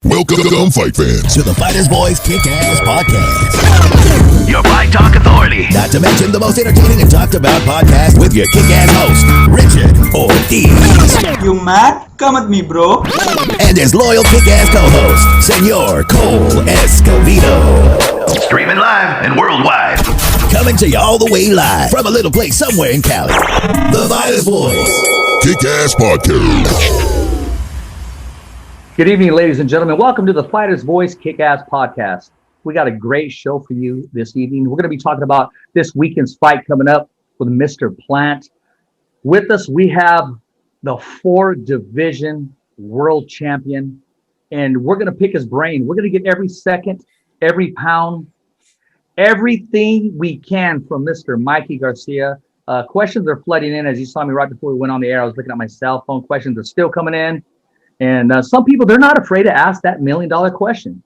Welcome, fight fans, to the Fighters Boys Kick-Ass Podcast. Your Fight Talk Authority. Not to mention the most entertaining and talked about podcast with your kick-ass host, Richard ORTIZ. You mad? Come at me, bro. And his loyal kick-ass co-host, Senor ESCOVEDO. Streaming live and worldwide. Coming to you all the way live from a little place somewhere in Cali. The Fighters Boys Kick-Ass Podcast. Good evening, ladies and gentlemen. Welcome to the Fighters Voice Kick-Ass Podcast. We got a great show for you this evening. We're going to be talking about this weekend's fight coming up with Mr. Plant. With us, we have the 4-division world champion, and we're going to pick his brain. We're going to get every second, every pound, everything we can from Mr. Mikey Garcia. Questions are flooding in. As you saw me right before we went on the air, I was looking at my cell phone. Questions are still coming in. And some people, they're not afraid to ask that $1 million question.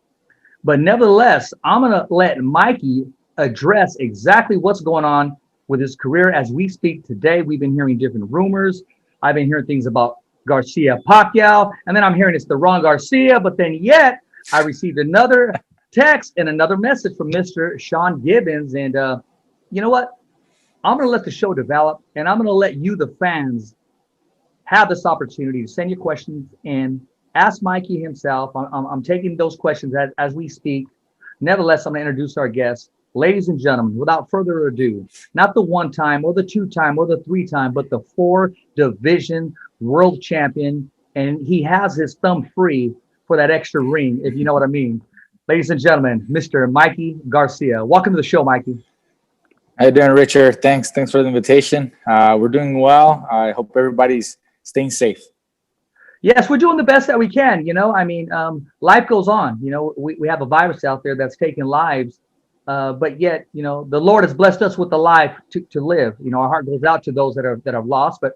But nevertheless, I'm going to let Mikey address exactly what's going on with his career as we speak today. We've been hearing different rumors. I've been hearing things about Garcia Pacquiao, and then I'm hearing it's the wrong Garcia. But then yet I received another text and another message from Mr. Sean Gibbons. And you know what? I'm going to let the show develop, and I'm going to let you, the fans, have this opportunity to send your questions and ask Mikey himself. I'm taking those questions as we speak. Nevertheless, I'm going to introduce our guest. Ladies and gentlemen, without further ado, not the 1-time or the 2-time or the 3-time, but the 4-division world champion. And he has his thumb free for that extra ring, if you know what I mean. Ladies and gentlemen, Mr. Mikey Garcia. Welcome to the show, Mikey. How you doing, Richard? Thanks for the invitation. We're doing well. I hope everybody's staying safe. Yes, we're doing the best that we can. You know, I mean, life goes on. You know, we have a virus out there that's taking lives, but yet, you know, the Lord has blessed us with the life to live. You know, our heart goes out to those that have lost, but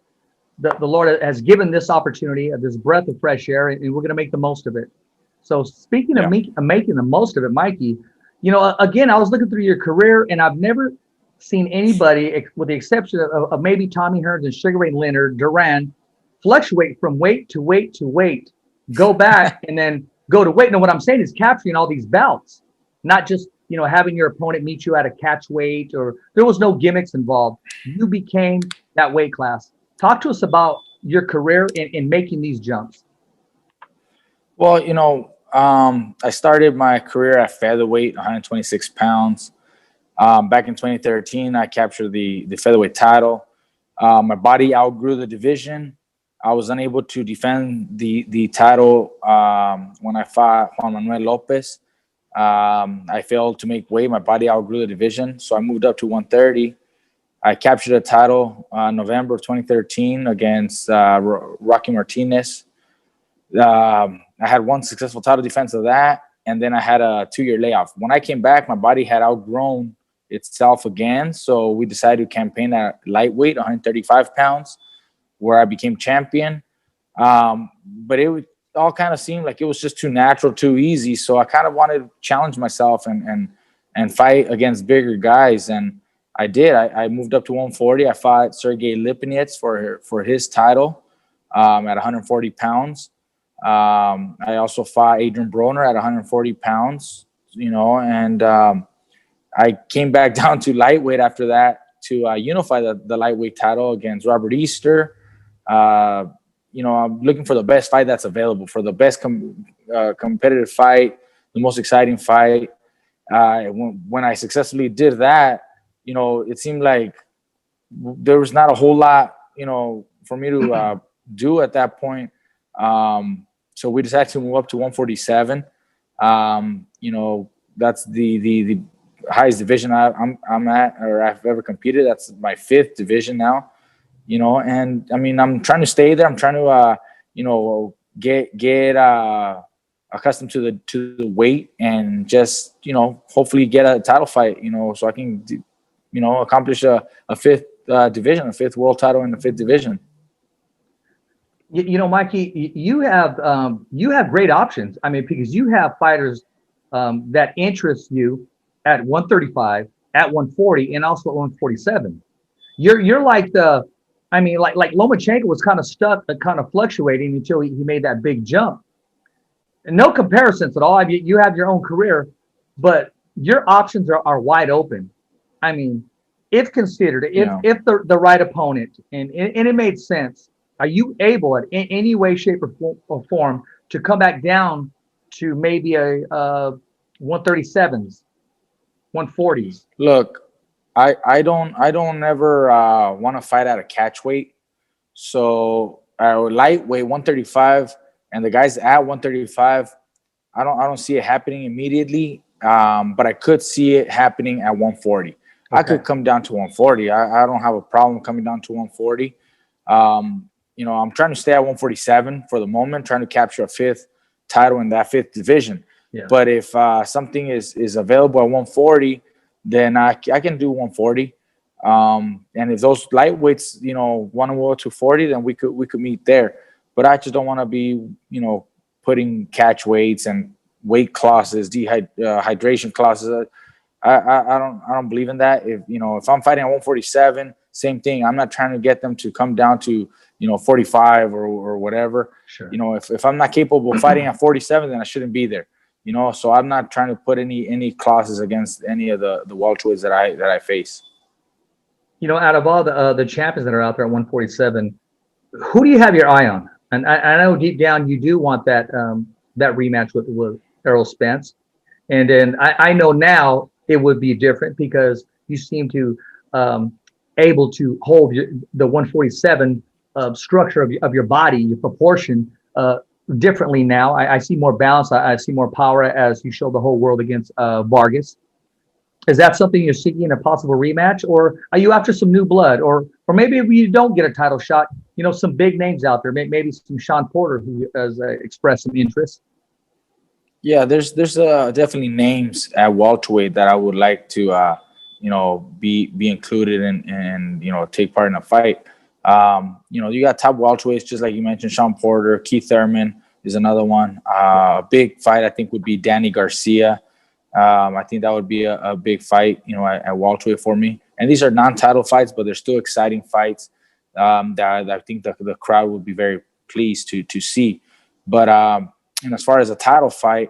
the Lord has given this opportunity, this breath of fresh air, and we're going to make the most of it. So speaking of making the most of it, Mikey, you know, again, I was looking through your career, and I've never seen anybody, with the exception of maybe Tommy Hearns and Sugar Ray Leonard, Duran, fluctuate from weight to weight to weight, go back and then go to weight. Now, what I'm saying is capturing all these bouts, not just, you know, having your opponent meet you at a catch weight, or there was no gimmicks involved. You became that weight class. Talk to us about your career in making these jumps. Well, you know, I started my career at featherweight, 126 pounds. Back in 2013, I captured the featherweight title. My body outgrew the division. I was unable to defend the title when I fought Juan Manuel Lopez. I failed to make weight. My body outgrew the division, so I moved up to 130. I captured a title November of 2013 against Rocky Martinez. I had one successful title defense of that, and then I had a 2-year layoff. When I came back, my body had outgrown itself again, so we decided to campaign at lightweight, 135 pounds. Where I became champion. But it all kind of seemed like it was just too natural, too easy. So I kind of wanted to challenge myself and fight against bigger guys. And I did. I moved up to 140. I fought Sergey Lipinets for his title at 140 pounds. I also fought Adrian Broner at 140 pounds, you know, and I came back down to lightweight after that to unify the lightweight title against Robert Easter. You know, I'm looking for the best fight that's available, for the best competitive fight, the most exciting fight. When I successfully did that, you know, it seemed like there was not a whole lot, you know, for me to do at that point. So we decided to move up to 147. You know, that's the highest division I'm at, or I've ever competed. That's my 5th division now. You know, and I mean, I'm trying to stay there. I'm trying to, you know, get accustomed to the weight, and just, you know, hopefully get a title fight, you know, so I can, you know, accomplish a 5th division, a 5th world title in the 5th division. You know, Mikey, you have great options. I mean, because you have fighters that interest you at 135, at 140, and also at 147. You're like the, I mean, like Lomachenko was kind of stuck, kind of fluctuating until he made that big jump. no comparisons at all. I mean, you have your own career, but your options are wide open. I mean, if considered, if the right opponent and it made sense, are you able in any way, shape, or form to come back down to maybe a 137s, 140s? Look, I don't ever want to fight at a catch weight. So lightweight 135 and the guys at 135, I don't see it happening immediately. But I could see it happening at 140. Okay. I could come down to 140. I don't have a problem coming down to 140. You know, I'm trying to stay at 147 for the moment, trying to capture a fifth title in that fifth division. Yeah. But if something is available at 140, then I can do 140. And if those lightweights, you know, want to go to 40, then we could meet there. But I just don't want to be, you know, putting catch weights and weight clauses, hydration clauses. I don't believe in that. If I'm fighting at 147, same thing. I'm not trying to get them to come down to, you know, 45 or whatever. Sure. You know, if I'm not capable of fighting at 47, then I shouldn't be there. You know, so I'm not trying to put any clauses against any of the welterweights that I face. You know, out of all the champions that are out there at 147, who do you have your eye on? And I know deep down you do want that rematch with Errol Spence. And then I know now it would be different because you seem to able to hold the 147 structure of your body, your proportion differently now. I see more balance. I see more power as you show the whole world against Vargas. Is that something you're seeking in a possible rematch, or are you after some new blood, or maybe if you don't get a title shot, you know, some big names out there, maybe some Sean Porter who has expressed some interest? Yeah, there's definitely names at welterweight that I would like to you know, be included and you know, take part in a fight. You know, you got top welterweights just like you mentioned, Sean Porter, Keith Thurman is another one. A big fight I think would be Danny Garcia. I think that would be a big fight, you know, at welterweight for me. And these are non-title fights, but they're still exciting fights that I think the crowd would be very pleased to see. But and as far as a title fight,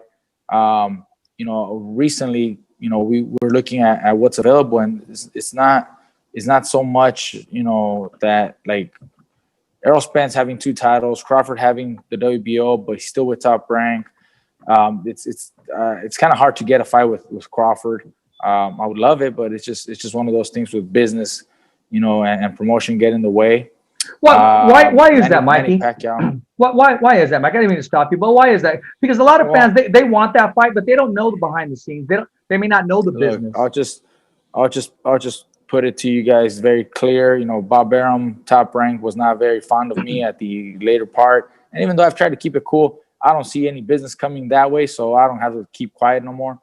you know, recently, you know, we were looking at what's available, and it's not so much, you know, that like Errol Spence having 2 titles, Crawford having the WBO, but he's still with Top Rank. It's kind of hard to get a fight with Crawford. I would love it, but it's just one of those things with business, you know, and promotion get in the way. Why is that, Mikey? Why is that, Mike? I didn't mean to stop you, but why is that? Because a lot of fans they want that fight, but they don't know the behind the scenes. They may not know the business. I'll just put it to you guys very clear. You know, Bob Arum, Top Rank, was not very fond of me at the later part, and even though I've tried to keep it cool, I don't see any business coming that way, so I don't have to keep quiet no more.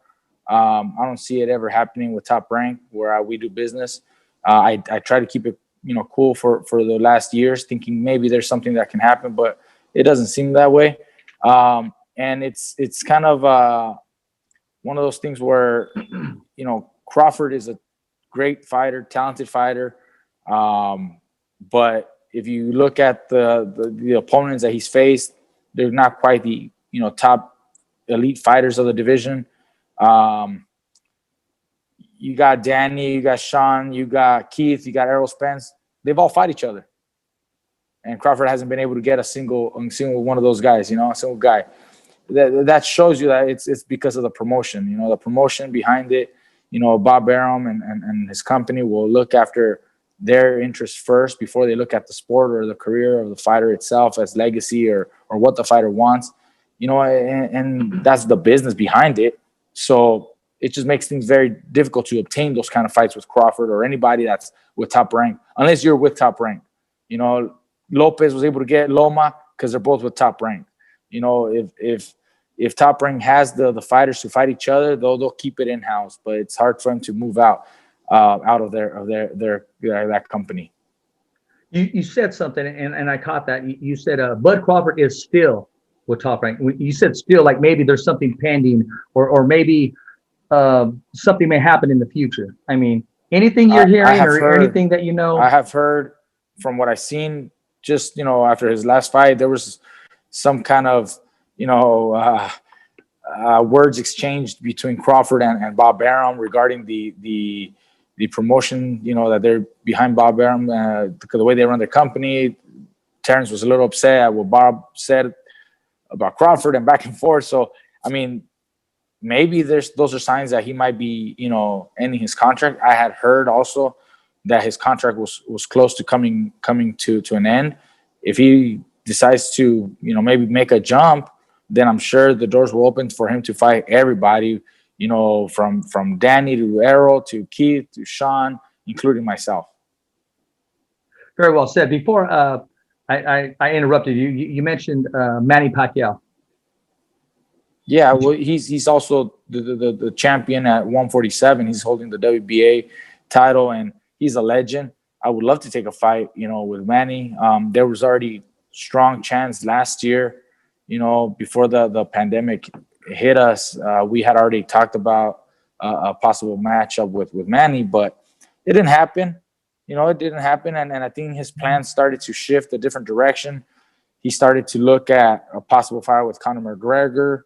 I don't see it ever happening with Top Rank where we do business. I try to keep it, you know, cool for the last years, thinking maybe there's something that can happen, but it doesn't seem that way. And it's kind of one of those things where, you know, Crawford is a great fighter, talented fighter, but if you look at the opponents that he's faced, they're not quite the, you know, top elite fighters of the division. You got Danny, you got Sean, you got Keith, you got Errol Spence. They've all fought each other, and Crawford hasn't been able to get a single one of those guys. You know, a single guy. That shows you that it's because of the promotion. You know, the promotion behind it. You know, Bob Arum and his company will look after their interests first before they look at the sport or the career of the fighter itself as legacy or what the fighter wants. You know, and that's the business behind it. So it just makes things very difficult to obtain those kind of fights with Crawford or anybody that's with Top Rank, unless you're with Top Rank. You know, Lopez was able to get Loma because they're both with Top Rank. You know, if Top Rank has the fighters to fight each other, they'll keep it in house. But it's hard for them to move out of that company. You said something, and I caught that. You said Bud Crawford is still with Top Rank. You said still, like maybe there's something pending, or maybe something may happen in the future. I mean, anything you're hearing or anything that you know? I have heard from what I've seen, just, you know, after his last fight, there was some kind of, you know, words exchanged between Crawford and Bob Arum regarding the promotion, that they're behind Bob Arum, because the way they run their company. Terrence was a little upset at what Bob said about Crawford and back and forth. So, I mean, maybe those are signs that he might be, ending his contract. I had heard also that his contract was close to coming to an end. If he decides to, maybe make a jump, then I'm sure the doors will open for him to fight everybody, from Danny to Errol to Keith to Sean, including myself. Very well said. Before I interrupted you, you mentioned Manny Pacquiao. Yeah, well, he's also the champion at 147. He's holding the WBA title, and he's a legend. I would love to take a fight, with Manny. There was already strong chance last year, before the pandemic hit us. We had already talked about a possible matchup with Manny, but it didn't happen. It didn't happen, and I think his plans started to shift a different direction. He started to look at a possible fight with Conor McGregor.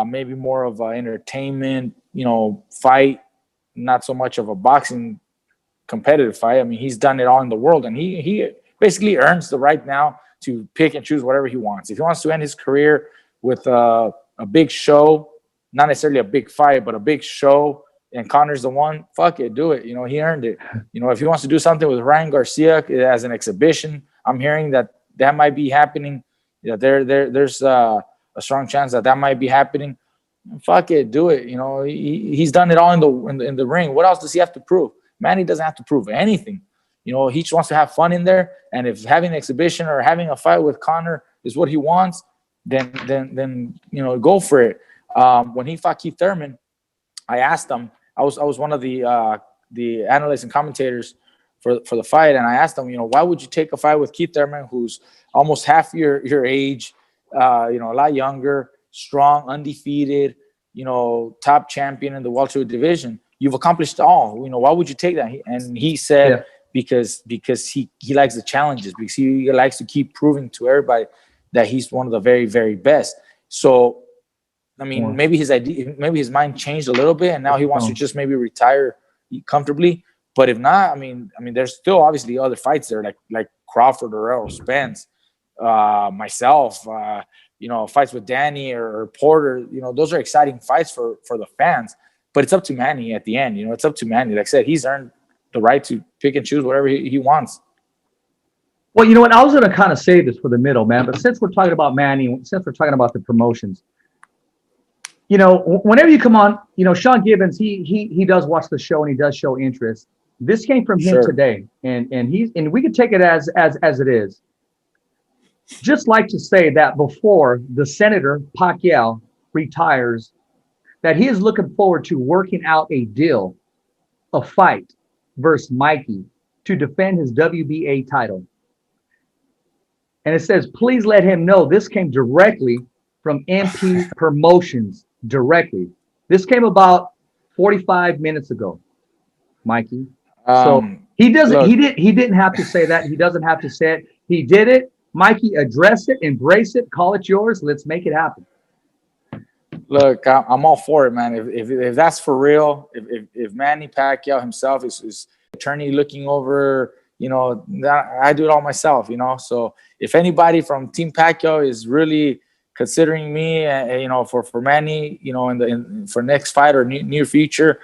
Maybe more of an entertainment, fight, not so much of a boxing competitive fight. I mean, he's done it all in the world, and he basically earns the right now to pick and choose whatever he wants. If he wants to end his career with a big show, not necessarily a big fight, but a big show, and Conor's the one, fuck it, do it. He earned it. If he wants to do something with Ryan Garcia as an exhibition, I'm hearing that might be happening. There's a strong chance that might be happening. Fuck it, do it. He's done it all in the ring. What else does he have to prove? Manny doesn't have to prove anything. He just wants to have fun in there. And if having an exhibition or having a fight with Conor is what he wants, then go for it. When he fought Keith Thurman, I asked him. I was one of the analysts and commentators for the fight, and I asked him, why would you take a fight with Keith Thurman, who's almost half your age? A lot younger, strong, undefeated, top champion in the welterweight division. You've accomplished all. Why would you take that? And he said, because he likes the challenges, because he likes to keep proving to everybody that he's one of the very, very best. So, I mean, maybe his mind changed a little bit, and now he wants to just maybe retire comfortably. But if not, I mean, there's still obviously other fights there, like Crawford or Errol Spence. Myself, fights with Danny or Porter, those are exciting fights for the fans, but it's up to Manny at the end. It's up to Manny. Like I said, he's earned the right to pick and choose whatever he wants. Well, you know what? I was going to kind of save this for the middle, man, but since we're talking about Manny, since we're talking about the promotions, whenever you come on, Sean Gibbons, he does watch the show and he does show interest. This came from him today, and we can take it as it is. Just like to say that before the Senator Pacquiao retires, that he is looking forward to working out a deal, a fight versus Mikey to defend his WBA title. And it says, please let him know this came directly from MP Promotions directly. This came about 45 minutes ago, Mikey. So he didn't have to say that. He doesn't have to say it. He did it. Mikey, address it, embrace it, call it yours. Let's make it happen. Look, I'm all for it, man. If that's for real, if Manny Pacquiao himself is attorney looking over, I do it all myself, So if anybody from Team Pacquiao is really considering me, for Manny, for next fight or near future,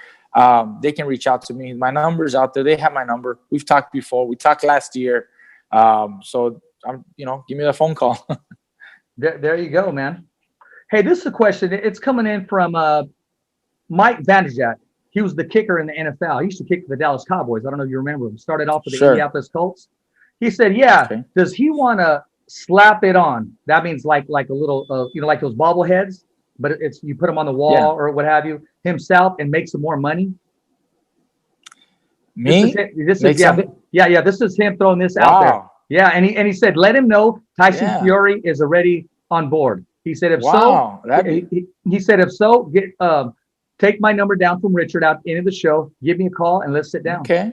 they can reach out to me. My number's out there. They have my number. We've talked before. We talked last year. So give me a phone call. There you go, man. Hey, this is a question. It's coming in from Mike Vandejak. He was the kicker in the NFL. He used to kick for the Dallas Cowboys. I don't know if you remember him. Started off with the Indianapolis Colts. He said, does he want to slap it on? That means like a little, like those bobbleheads, but it's you put them on the wall or what have you, himself, and make some more money? Me? This is him throwing this out there. Yeah, and he said, let him know Tyson Fury is already on board. He said, if so, get take my number down from Richard out into the show. Give me a call and let's sit down. Okay.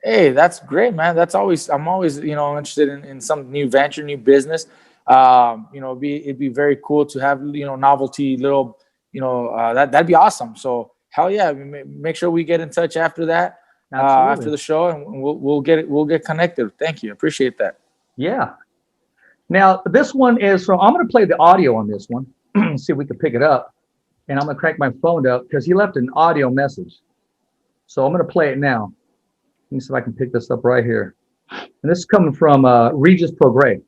Hey, that's great, man. I'm always, interested in some new venture, new business. It'd be very cool to have, novelty little, that'd be awesome. So hell yeah, make sure we get in touch after that, after the show, and we'll get connected. Thank you. Appreciate that. Yeah. Now this one is from, I'm going to play the audio on this one, see if we can pick it up. And I'm going to crank my phone up because he left an audio message. So I'm going to play it now. Let me see if I can pick this up right here. And this is coming from Regis Prograis.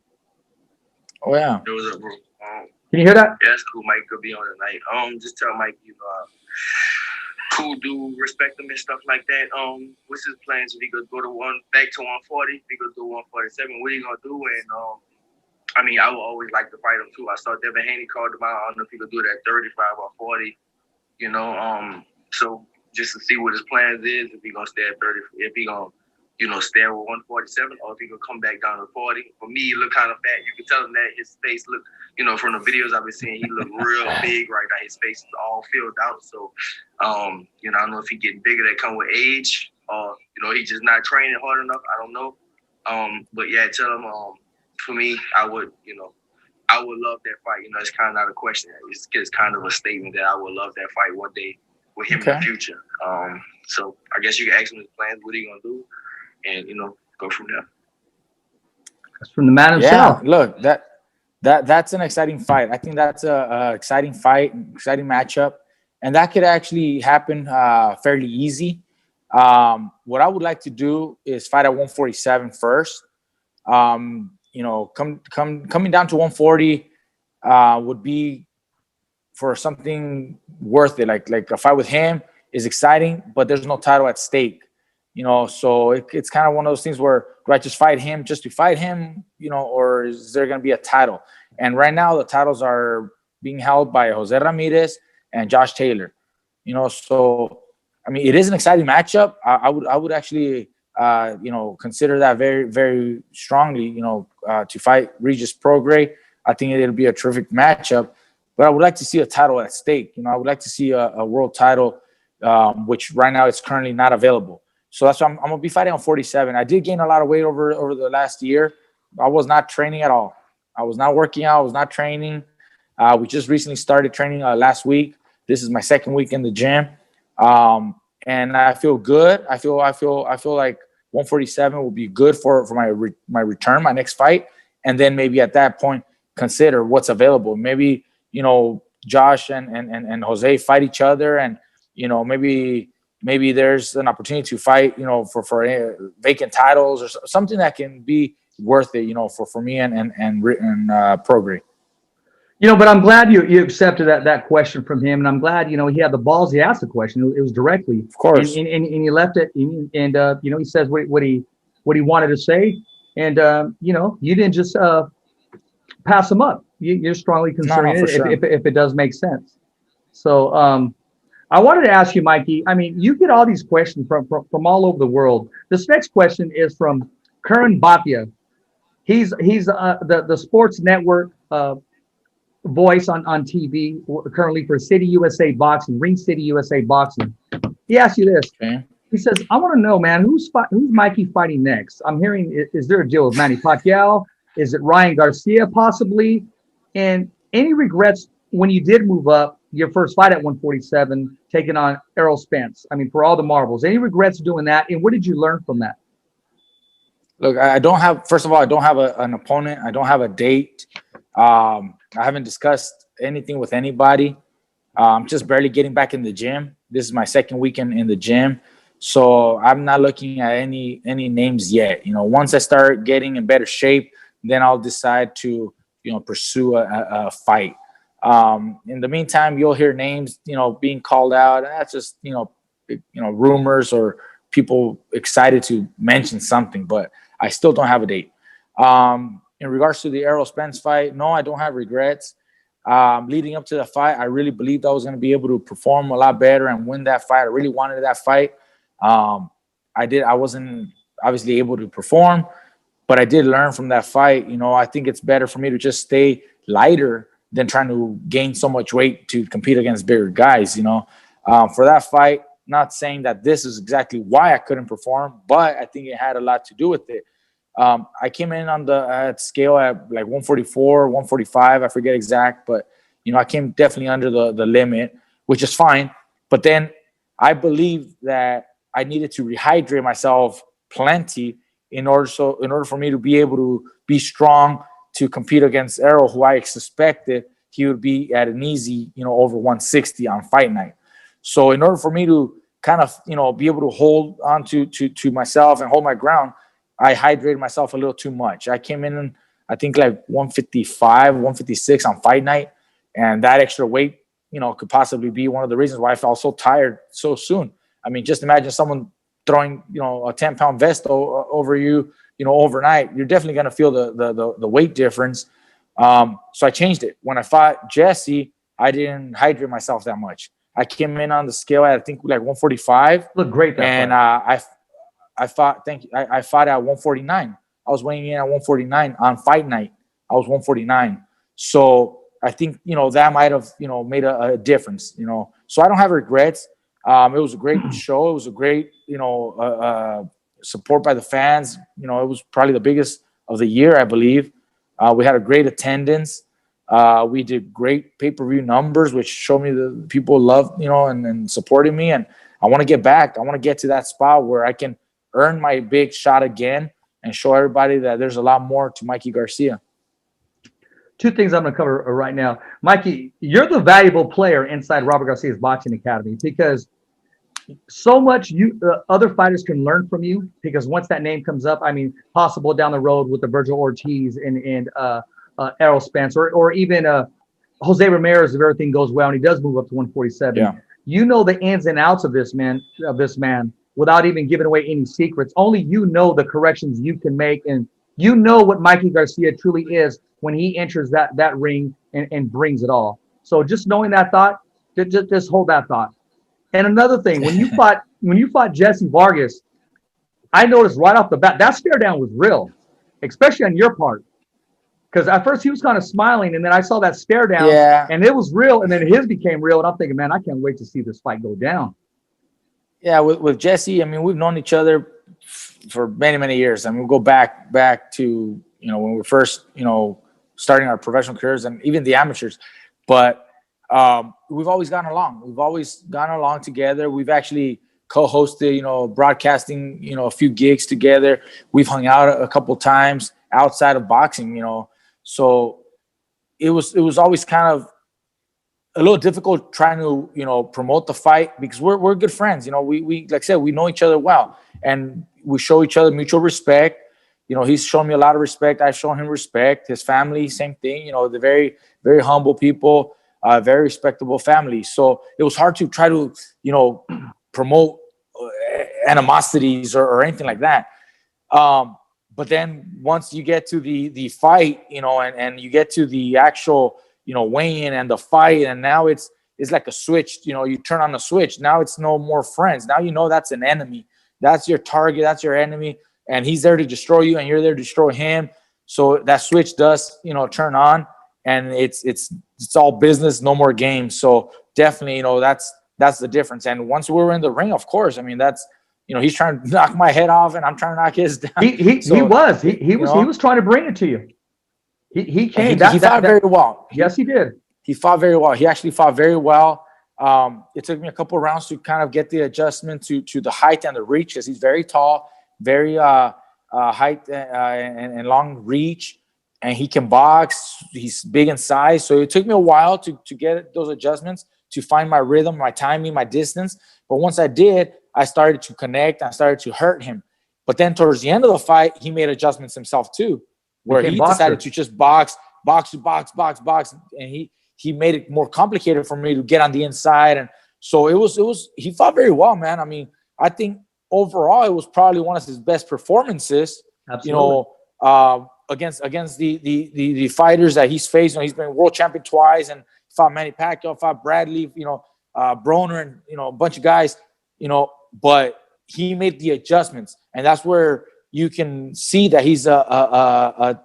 Oh, yeah. What's up, bro? Can you hear that? Yeah, that's cool. Mike could be on tonight. Just tell Mike, cool dude, respect him and stuff like that. What's his plans? If he could go back to 140, if he could do 147, what are you gonna do? And I would always like to fight him too. I saw Devin Haney called him out. I don't know if he could do that 35 or 40. So just to see what his plans is, if he gonna stay at 30, if he gonna stay with 147, or if he could come back down to 40. For me, he look kind of fat. You can tell him that his face look, from the videos I've been seeing, he look real big right now. His face is all filled out. So, I don't know if he getting bigger. That come with age, or he just not training hard enough. I don't know. But yeah, tell him. For me, I would love that fight. It's kind of not a question. It's kind of a statement that I would love that fight one day with him in the future. So I guess you can ask him his plans. What are you gonna do? And go from there. That's from the man himself. Yeah, look, that's an exciting fight. I think that's a exciting fight, exciting matchup, and that could actually happen fairly easy. What I would like to do is fight at 147 first. Coming down to 140 would be for something worth it. Like a fight with him is exciting, but there's no title at stake. So it's kind of one of those things where, do I just fight him just to fight him, or is there going to be a title? And right now the titles are being held by Jose Ramirez and Josh Taylor, so, it is an exciting matchup. I would actually, consider that very, very strongly, to fight Regis Prograis. I think it'll be a terrific matchup, but I would like to see a title at stake. I would like to see a world title, which right now it's currently not available. So that's why I'm going to be fighting on 47. I did gain a lot of weight over the last year. I was not training at all. I was not working out. I was not training. We just recently started training last week. This is my second week in the gym. And I feel good. I feel like 147 will be good for my return, my next fight. And then maybe at that point, consider what's available. Maybe, Josh and Jose fight each other, and, maybe there's an opportunity to fight, for vacant titles or something that can be worth it, for me and Prograis. But I'm glad you accepted that question from him, and I'm glad he had the balls. He asked the question. It was directly, of course, and he left it. And he says what he wanted to say, and you didn't just pass him up. You're strongly concerned if it does make sense. So I wanted to ask you, Mikey. You get all these questions from all over the world. This next question is from Karan Bhatia. He's the sports network voice on TV currently for City USA Boxing, Ring City USA Boxing. He asked you this. Okay. He says, I want to know, man, who's Mikey fighting next? I'm hearing, is there a deal with Manny Pacquiao? Is it Ryan Garcia possibly? And any regrets when you did move up your first fight at 147, taking on Errol Spence? For all the marbles, any regrets doing that? And what did you learn from that? Look, first of all, I don't have an opponent. I don't have a date. I haven't discussed anything with anybody. I'm just barely getting back in the gym. This is my second weekend in the gym. So I'm not looking at any names yet. Once I start getting in better shape, then I'll decide to, pursue a fight. In the meantime, you'll hear names, being called out. And that's just, rumors or people excited to mention something, but I still don't have a date. In regards to the Errol Spence fight, no, I don't have regrets. Leading up to the fight, I really believed I was going to be able to perform a lot better and win that fight. I really wanted that fight. I wasn't obviously able to perform, but I did learn from that fight. I think it's better for me to just stay lighter than trying to gain so much weight to compete against bigger guys. For that fight, not saying that this is exactly why I couldn't perform, but I think it had a lot to do with it. I came in on the scale at like 144, 145. I forget exact, but I came definitely under the limit, which is fine. But then I believe that I needed to rehydrate myself plenty in order for me to be able to be strong to compete against Errol, who I suspected he would be at an easy, over 160 on fight night. So in order for me to kind of, be able to hold on to myself and hold my ground, I hydrated myself a little too much. I came in, I think, like 155, 156 on fight night. And that extra weight, could possibly be one of the reasons why I felt so tired so soon. I mean, just imagine someone throwing, a 10-pound vest over you, overnight. You're definitely going to feel the weight difference. So I changed it. When I fought Jesse, I didn't hydrate myself that much. I came in on the scale at, I think, like 145. Looked great that and I fought. Thank you. I fought at 149. I was weighing in at 149 on fight night. I was 149. So I think that might have made a difference. So I don't have regrets. It was a great show. It was a great support by the fans. It was probably the biggest of the year, I believe. We had a great attendance. We did great pay-per-view numbers, which showed me the people loved, and supported me. And I want to get back. I want to get to that spot where I can earn my big shot again and show everybody that there's a lot more to Mikey Garcia. Two things I'm going to cover right now. Mikey, you're the valuable player inside Robert Garcia's Boxing Academy because so much other fighters can learn from you, because once that name comes up, I mean, possible down the road with the Virgil Ortiz and Errol Spence, or even Jose Ramirez, if everything goes well and he does move up to 147. Yeah. You know the ins and outs of this man, without even giving away any secrets. Only you know the corrections you can make, and you know what Mikey Garcia truly is when he enters that ring and brings it all. So just knowing that thought, just hold that thought. And another thing, when you fought Jesse Vargas, I noticed right off the bat that stare down was real, especially on your part. Because at first he was kind of smiling, and then I saw that stare down, and it was real, and then his became real, and I'm thinking, man, I can't wait to see this fight go down. Yeah, with Jesse, I mean, we've known each other for many, many years. I mean, we'll go back to, when we were first, starting our professional careers and even the amateurs. But we've always gotten along. We've always gotten along together. We've actually co-hosted, broadcasting, a few gigs together. We've hung out a couple times outside of boxing, So it was always kind of a little difficult trying to, promote the fight, because we're good friends. We like I said, we know each other well, and we show each other mutual respect. He's shown me a lot of respect. I've shown him respect. His family, same thing. They're very, very humble people, very respectable family. So it was hard to try to, promote animosities or anything like that. But then once you get to the fight, and you get to the actual, weigh-in and the fight, and now it's like a switch. You turn on the switch. Now it's no more friends. Now that's an enemy. That's your target. That's your enemy. And he's there to destroy you, and you're there to destroy him. So that switch does, turn on, and it's all business, no more games. So definitely, that's the difference. And once we were in the ring, of course, I mean, that's, he's trying to knock my head off, and I'm trying to knock his down. He was trying to bring it to you. He came. He fought very well. Yes, he did. He fought very well. He actually fought very well. It took me a couple of rounds to kind of get the adjustment to the height and the reach, because he's very tall, very height and long reach, and he can box. He's big in size. So it took me a while to get those adjustments, to find my rhythm, my timing, my distance. But once I did, I started to connect. I started to hurt him. But then towards the end of the fight, he made adjustments himself too, where he decided to just box, and he made it more complicated for me to get on the inside. And so he fought very well, man. I mean, I think overall it was probably one of his best performances. Absolutely. Against the fighters that he's faced. He's been world champion twice, and fought Manny Pacquiao, fought Bradley, Broner, and a bunch of guys, but he made the adjustments, and that's where you can see that he's a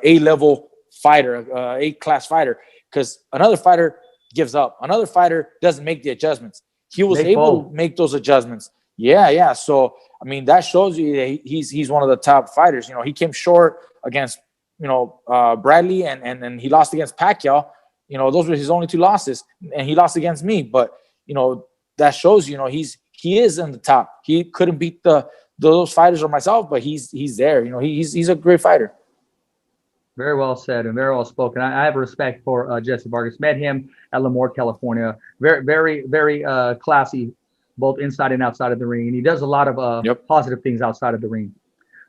A-level fighter, A-class fighter, because another fighter gives up. Another fighter doesn't make the adjustments. He was able to make those adjustments. Yeah. So I mean, that shows you that he's one of the top fighters. You know, he came short against, you know, Bradley, and he lost against Pacquiao. You know, those were his only 2 losses, and he lost against me. But, you know, that shows, you know, he is in the top. He couldn't beat those fighters or myself, but he's there. You know, he's a great fighter. Very well said and very well spoken. I have respect for Jesse Vargas. Met him at Lemoore, California. Very, very, very classy, both inside and outside of the ring. And he does a lot of positive things outside of the ring.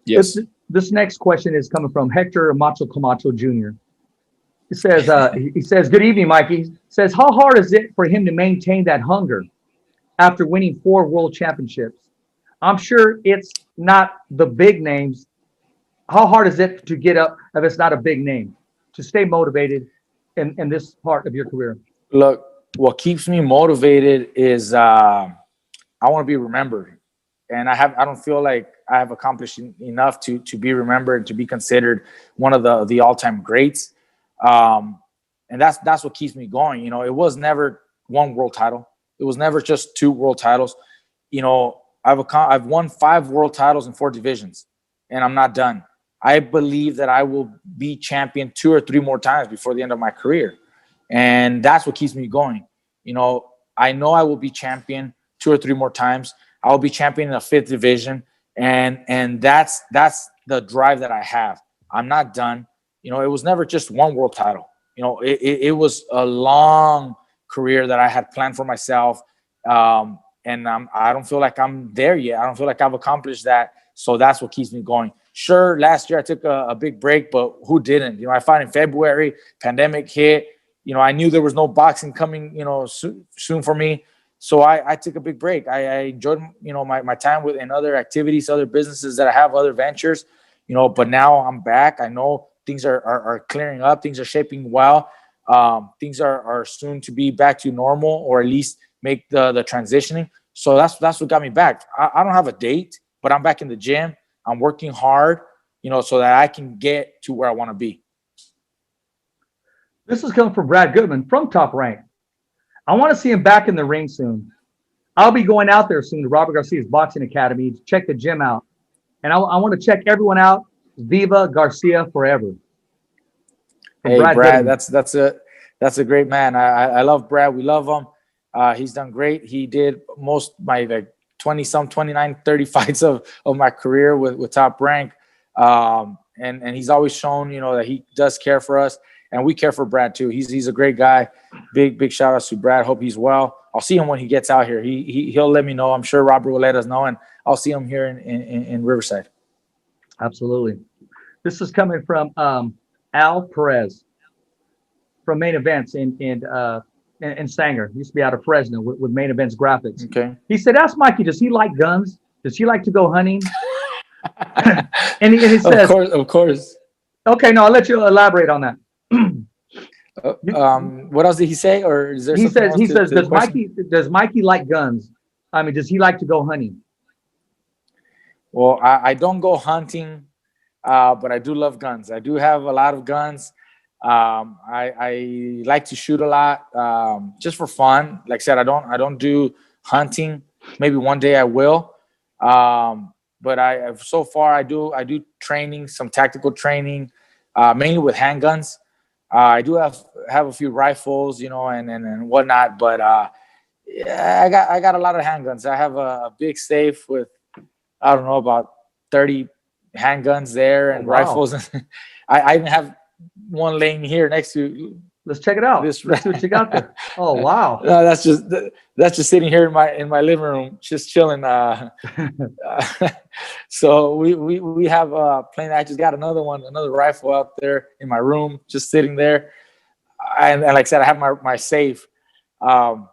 Yes. This next question is coming from Hector Macho Camacho Jr. He says, good evening, Mikey. He says, how hard is it for him to maintain that hunger after winning 4 world championships? I'm sure it's not the big names. How hard is it to get up if it's not a big name, to stay motivated in this part of your career? Look, what keeps me motivated is I want to be remembered. And I don't feel like I have accomplished enough to be remembered, to be considered one of the all-time greats. And that's what keeps me going. You know, it was never 1 world title. It was never just 2 world titles. You know, I've won 5 world titles in 4 divisions, and I'm not done. I believe that I will be champion 2 or 3 more times before the end of my career. And that's what keeps me going. You know I will be champion 2 or 3 more times. I will be champion in the 5th division. And that's the drive that I have. I'm not done. You know, it was never just 1 world title. You know, it was a long career that I had planned for myself. And I don't feel like I'm there yet. I don't feel like I've accomplished that. So that's what keeps me going. Sure, last year I took a big break, but who didn't? You know, I fought in February, pandemic hit. You know, I knew there was no boxing coming, you know, soon for me. So I took a big break. I enjoyed, you know, my time in other activities, other businesses that I have, other ventures, you know, but now I'm back. I know things are clearing up. Things are shaping well. Things are soon to be back to normal, or at least make the transitioning. So that's what got me back. I don't have a date, but I'm back in the gym. I'm working hard, you know, so that I can get to where I want to be. This is coming from Brad Goodman from Top Rank. I want to see him back in the ring soon. I'll be going out there soon to Robert Garcia's Boxing Academy to check the gym out. And I want to check everyone out. Viva Garcia forever. Hey, Brad, that's a great man. I love Brad. We love him. He's done great. He did most my 29, 30 fights of my career with Top Rank. And he's always shown, you know, that he does care for us, and we care for Brad too. He's a great guy. Big shout outs to Brad. Hope he's well. I'll see him when he gets out here. He'll let me know. I'm sure Robert will let us know, and I'll see him here in Riverside. Absolutely. This is coming from Al Perez from Main Events in Sanger. He used to be out of Fresno with Main Events Graphics. Okay. He said, ask Mikey, does he like guns? Does he like to go hunting? and he says, of course. Okay, no, I'll let you elaborate on that. What else did he say? Or is there he something says, else does Mikey like guns? I mean, does he like to go hunting? Well, I don't go hunting, but I do love guns. I do have a lot of guns. I like to shoot a lot, just for fun. Like I said, I don't do hunting. Maybe one day I will. But so far I do training, some tactical training, mainly with handguns. I do have a few rifles, you know, and whatnot. But yeah, I got a lot of handguns. I have a big safe with, I don't know, about 30 handguns there and rifles. I even have one laying here next to. Let's check it out. Let's see what you got there. Oh wow! No, that's just sitting here in my living room, just chilling. So we have plenty. I just got another rifle out there in my room, just sitting there. And like I said, I have my safe. I'm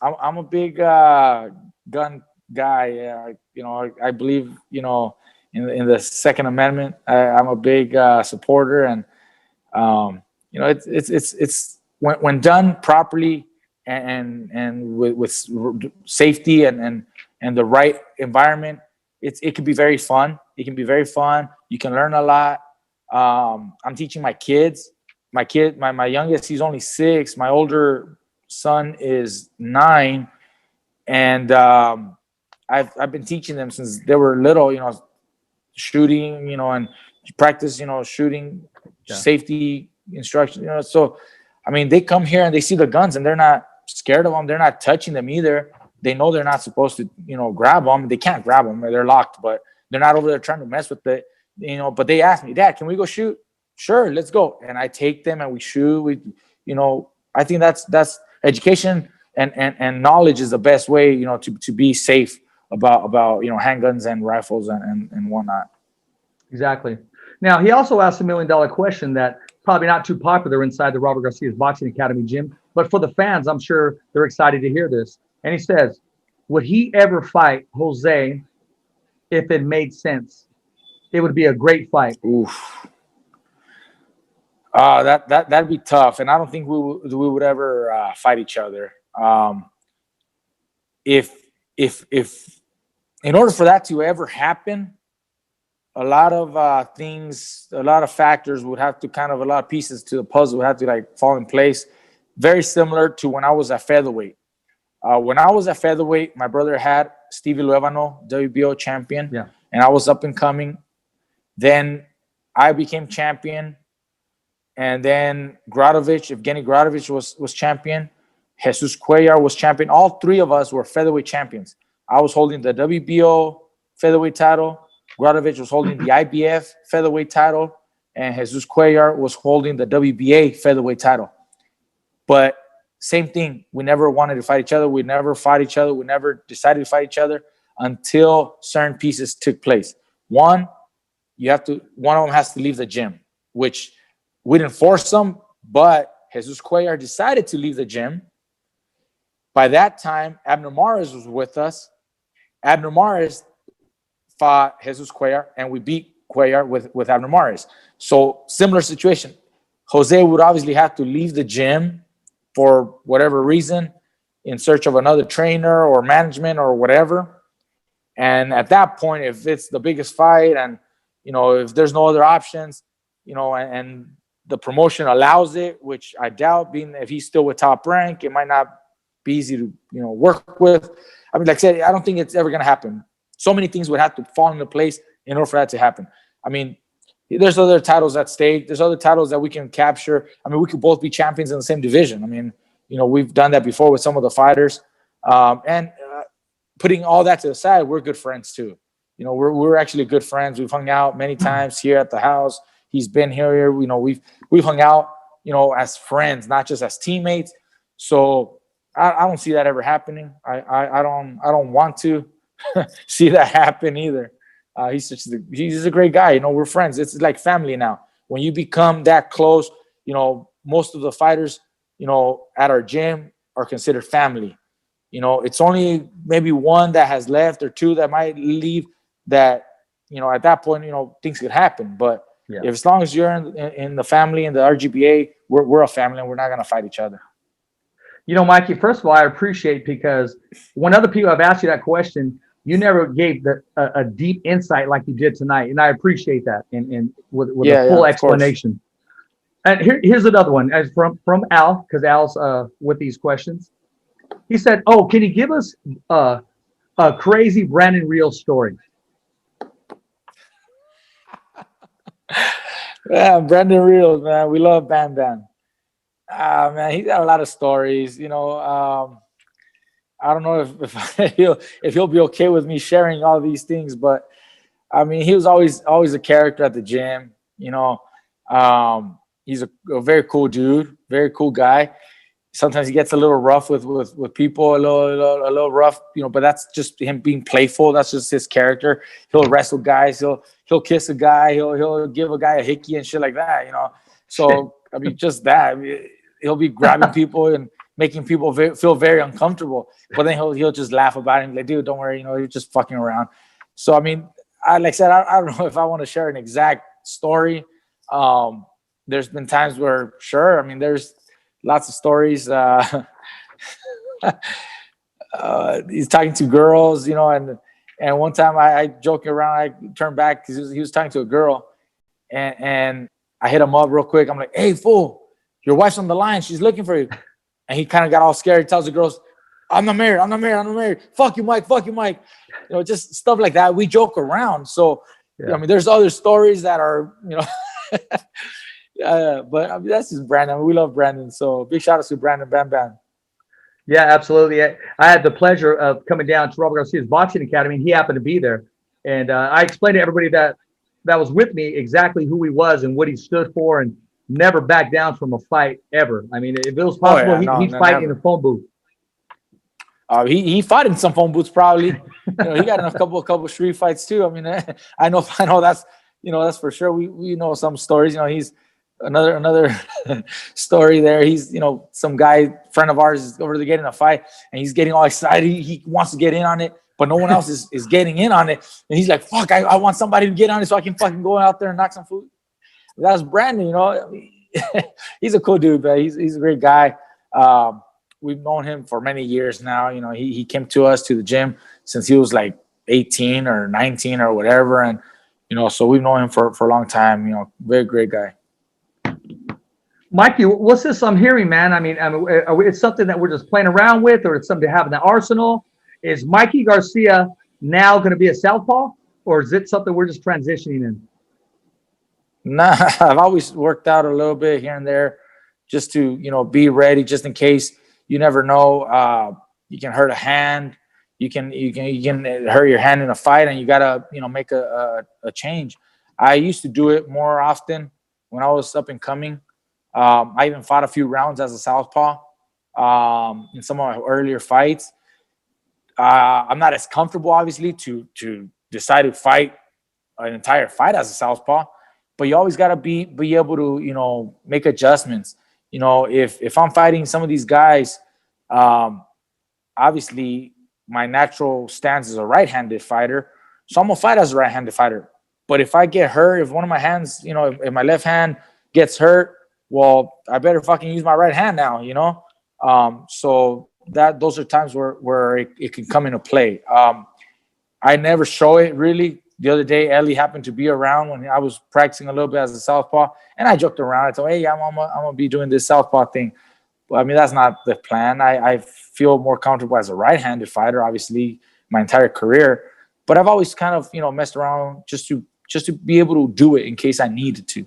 a big gun guy. You know, I believe, you know, in the Second Amendment. I'm a big supporter, and you know, it's when done properly and with safety and the right environment, it can be very fun. It can be very fun. You can learn a lot. I'm teaching my kids. My youngest, he's only 6. My older son is 9, and I've been teaching them since they were little, shooting, and practice, shooting, safety instruction, So, I mean, they come here and they see the guns and they're not scared of them. They're not touching them either. They know they're not supposed to, grab them. They can't grab them. They're locked, but they're not over there trying to mess with it, But they ask me, Dad, can we go shoot? Sure, let's go. And I take them and we shoot. I think that's education and knowledge is the best way, to be safe about handguns and rifles and whatnot. Exactly. Now, he also asked $1 million question that probably not too popular inside the Robert Garcia's Boxing Academy gym, but for the fans, I'm sure they're excited to hear this. And he says, would he ever fight Jose if it made sense? It would be a great fight. Oof. That'd be tough, and I don't think we would ever fight each other. If in order for that to ever happen, a lot of things, a lot of factors would have to a lot of pieces to the puzzle would have to fall in place. Very similar to when I was at featherweight. When I was at featherweight, my brother had Stevie Luevano, WBO champion, and I was up and coming. Then I became champion, and then Evgeny Gradovich was champion. Jesus Cuellar was champion. All three of us were featherweight champions. I was holding the WBO featherweight title. Gradovich was holding the IBF featherweight title, and Jesus Cuellar was holding the WBA featherweight title. But same thing. We never wanted to fight each other. We never fought each other. We never decided to fight each other until certain pieces took place. One of them has to leave the gym, which we didn't force them, but Jesus Cuellar decided to leave the gym. By that time, Abner Mares was with us. Abner Mares fought Jesus Cuellar, and we beat Cuellar with Abner Mares. So similar situation. Jose would obviously have to leave the gym for whatever reason, in search of another trainer or management or whatever. And at that point, if it's the biggest fight and, if there's no other options, and the promotion allows it, which I doubt, being if he's still with Top Rank, it might not be easy to, work with. I mean, like I said, I don't think it's ever going to happen. So many things would have to fall into place in order for that to happen. I mean, there's other titles at stake. There's other titles that we can capture. I mean, we could both be champions in the same division. I mean, we've done that before with some of the fighters. And putting all that to the side, we're good friends too. We're actually good friends. We've hung out many times here at the house. He's been here. We've hung out, as friends, not just as teammates. So I don't see that ever happening. I don't want to see that happen either. He's a great guy. We're friends. It's like family now. When you become that close, most of the fighters, at our gym are considered family. It's only maybe one that has left or two that might leave that, at that point, things could happen. But if as long as you're in the family and the RGBA, we're a family and we're not going to fight each other. Mikey, first of all, I appreciate, because when other people have asked you that question, you never gave a deep insight like you did tonight. And I appreciate that and with a full explanation. And here's another one as from Al, because Al's with these questions. He said, can you give us a crazy Brandon Real story? Yeah, Brandon Real, man. We love Bam Bam. Man, he's got a lot of stories. I don't know if he'll be okay with me sharing all these things, but I mean, he was always a character at the gym. He's a very cool dude, very cool guy. Sometimes he gets a little rough with people, a little rough, but that's just him being playful. That's just his character. He'll wrestle guys. He'll kiss a guy. He'll give a guy a hickey and shit like that. So I mean, just that. I mean, he'll be grabbing people and making people feel very uncomfortable. But then he'll just laugh about it and be like, dude, don't worry, you're just fucking around. So I mean, like I said, I don't know if I want to share an exact story. There's been times where, sure, I mean, there's lots of stories. He's talking to girls, and one time I joking around, I turned back because he was talking to a girl, and I hit him up real quick. I'm like, hey, fool, your wife's on the line. She's looking for you. And he kind of got all scared. He tells the girls, I'm not married. Fuck you, Mike. You know, just stuff like that. We joke around. So, I mean, there's other stories that are, you know, but I mean, that's just Brandon. We love Brandon. So big shout out to Brandon Bam Bam. Yeah, absolutely. I had the pleasure of coming down to Robert Garcia's boxing academy, and he happened to be there. And I explained to everybody that was with me exactly who he was and what he stood for, and never backed down from a fight ever. I mean, if it was possible, he'd fight in a phone booth. He fought in some phone booths probably. You know, he got in a couple street fights too. I mean, I know that's, you know, that's for sure. We know some stories. You know, he's another story there. He's, you know, some guy, friend of ours, is over to get in a fight, and he's getting all excited. He wants to get in on it, but no one else is getting in on it. And he's like, fuck, I want somebody to get on it so I can fucking go out there and knock some food. That's Brandon, you know. He's a cool dude, man. He's a great guy. We've known him for many years now. You know, he came to us to the gym since he was like 18 or 19 or whatever. And, you know, so we've known him for a long time, you know, very great guy. Mikey, what's this I'm hearing, man? I mean, it's something that we're just playing around with, or it's something to have in the arsenal. Is Mikey Garcia now going to be a southpaw, or is it something we're just transitioning in? Nah, I've always worked out a little bit here and there just to, you know, be ready just in case. You never know. You can hurt a hand. You can hurt your hand in a fight, and you gotta, you know, make a change. I used to do it more often when I was up and coming. I even fought a few rounds as a southpaw in some of my earlier fights. I'm not as comfortable, obviously, to decide to fight an entire fight as a southpaw, but you always gotta be able to, you know, make adjustments. You know, if I'm fighting some of these guys, obviously my natural stance is a right-handed fighter, so I'm gonna fight as a right-handed fighter. But if I get hurt, if one of my hands, you know, if my left hand gets hurt, well, I better fucking use my right hand now, you know. So those are times where it can come into play. I never show it really. The other day, Ellie happened to be around when I was practicing a little bit as a southpaw, and I joked around. I told, "Hey, I'm gonna be doing this southpaw thing." But I mean, that's not the plan. I feel more comfortable as a right-handed fighter, obviously, my entire career. But I've always kind of, you know, messed around just to be able to do it in case I needed to.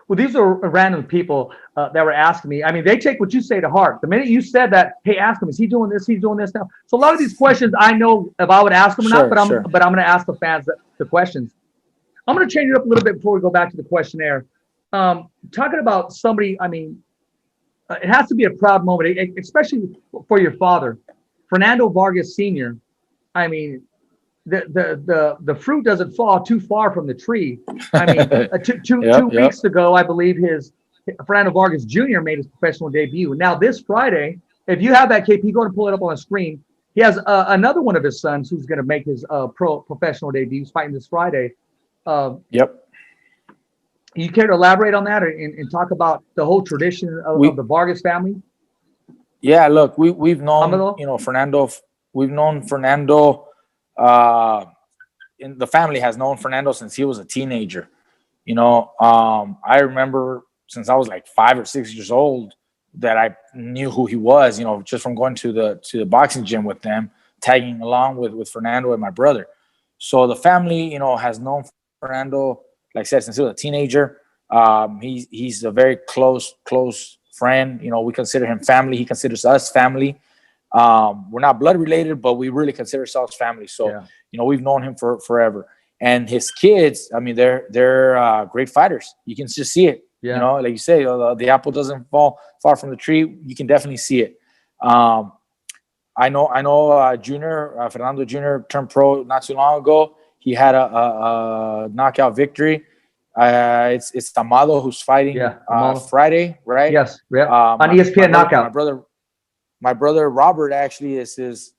Well, these are random people that were asking me. I mean, they take what you say to heart. The minute you said that, hey, ask him, is he doing this? He's doing this now. So a lot of these questions, I know if I would ask them or not, but I'm going to ask the fans the questions. I'm going to change it up a little bit before we go back to the questionnaire. Talking about somebody, I mean, it has to be a proud moment, especially for your father, Fernando Vargas Sr. I mean, the fruit doesn't fall too far from the tree. I mean, two weeks ago, I believe Fernando Vargas Jr. made his professional debut. Now this Friday, if you have that KP, go and pull it up on the screen. He has another one of his sons who's going to make his professional debut. He's fighting this Friday. You care to elaborate on that and talk about the whole tradition of the Vargas family? Yeah, look, we've known, you know, Fernando. We've known Fernando. And the family has known Fernando since he was a teenager. You know, I remember since I was like 5 or 6 years old that I knew who he was, you know, just from going to the boxing gym with them, tagging along with Fernando and my brother. So the family, you know, has known Fernando, like I said, since he was a teenager. He's a very close friend. You know, we consider him family. He considers us family. We're not blood related, but we really consider ourselves family. So, you know, we've known him for forever. And his kids, I mean, they're great fighters. You can just see it. You know, like you say, the apple doesn't fall far from the tree. You can definitely see it. I know Junior, Fernando Jr. turned pro not too long ago. He had a knockout victory. It's Amado who's fighting Friday, right? Yes, on ESPN Knockout. My brother Robert actually is his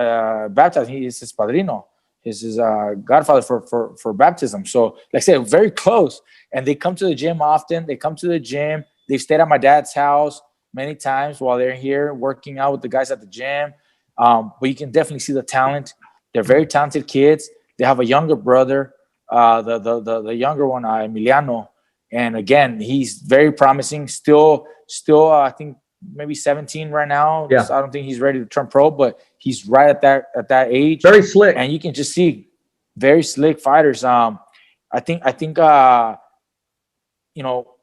baptized. He is his padrino. He's his godfather for baptism. So, like I said, very close. And they come to the gym often. They come to the gym. They've stayed at my dad's house many times while they're here working out with the guys at the gym. But you can definitely see the talent. They're very talented kids. They have a younger brother, the younger one, Emiliano. And again, he's very promising. Still, I think maybe 17 right now. Yeah. So I don't think he's ready to turn pro, but he's right at that age. Very slick. And you can just see very slick fighters. I think you know,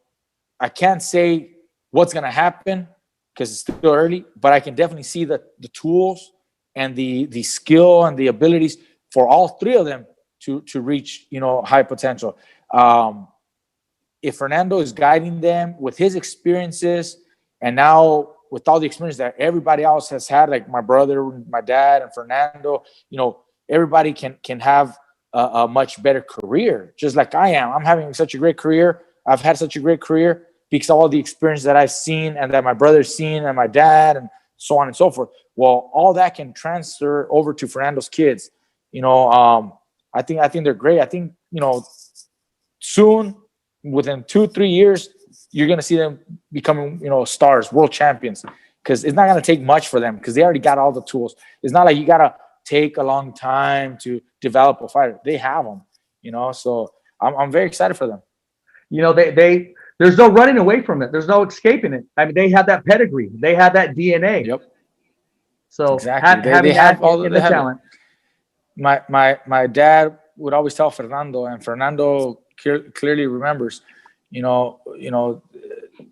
I can't say what's gonna happen because it's still early, but I can definitely see the tools and the skill and the abilities for all three of them to reach, you know, high potential. If Fernando is guiding them with his experiences, and now with all the experience that everybody else has had, like my brother, my dad, and Fernando, you know, everybody can have a much better career, just like I am. I'm having such a great career. I've had such a great career because of all the experience that I've seen and that my brother's seen and my dad and so on and so forth. Well, all that can transfer over to Fernando's kids. You know, I think they're great. I think, you know, soon, within 2-3 years, you're going to see them becoming, you know, stars, world champions, because it's not going to take much for them because they already got all the tools. It's not like you got to take a long time to develop a fighter. They have them, you know, so I'm very excited for them. You know, they there's no running away from it. There's no escaping it. I mean, they have that pedigree. They have that DNA. Yep. So Exactly. having they have all the talent. My dad would always tell Fernando, and Fernando clearly remembers, you know,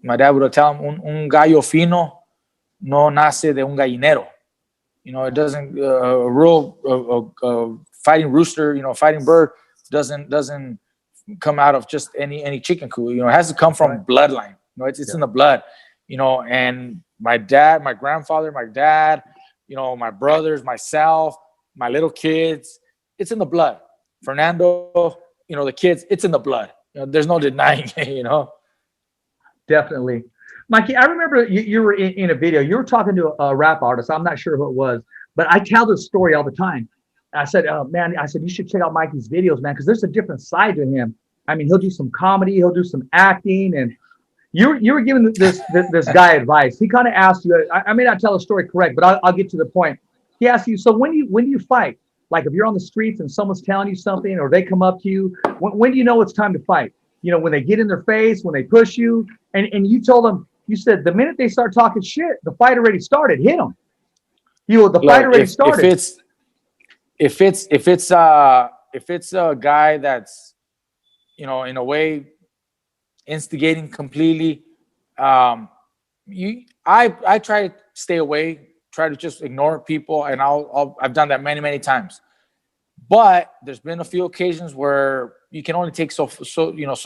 my dad would tell him, un gallo fino no nace de un gallinero. You know, it doesn't, a real fighting rooster, you know, fighting bird doesn't come out of just any chicken coop. You know, it has to come from bloodline. You know, it's in the blood, you know, and my dad, my grandfather, my dad, you know, my brothers, myself, my little kids, it's in the blood. Fernando, you know, the kids, it's in the blood. You know, there's no denying it, you know. Definitely. Mikey, I remember you were in a video. You were talking to a rap artist. I'm not sure who it was, but I tell this story all the time. I said, man, you should check out Mikey's videos, man, because there's a different side to him. I mean, he'll do some comedy, he'll do some acting, and you were giving this guy advice. He kind of asked you, I may not tell the story correct, but I'll get to the point. He asked you, so when do you fight? Like if you're on the streets and someone's telling you something, or they come up to you, when do you know it's time to fight? You know, when they get in their face, when they push you, and you told them, you said the minute they start talking shit, the fight already started. Hit them. The fight already started. If it's a guy that's, you know, in a way instigating completely, I try to stay away, try to just ignore people, and I've done that many times. But there's been a few occasions where you can only take so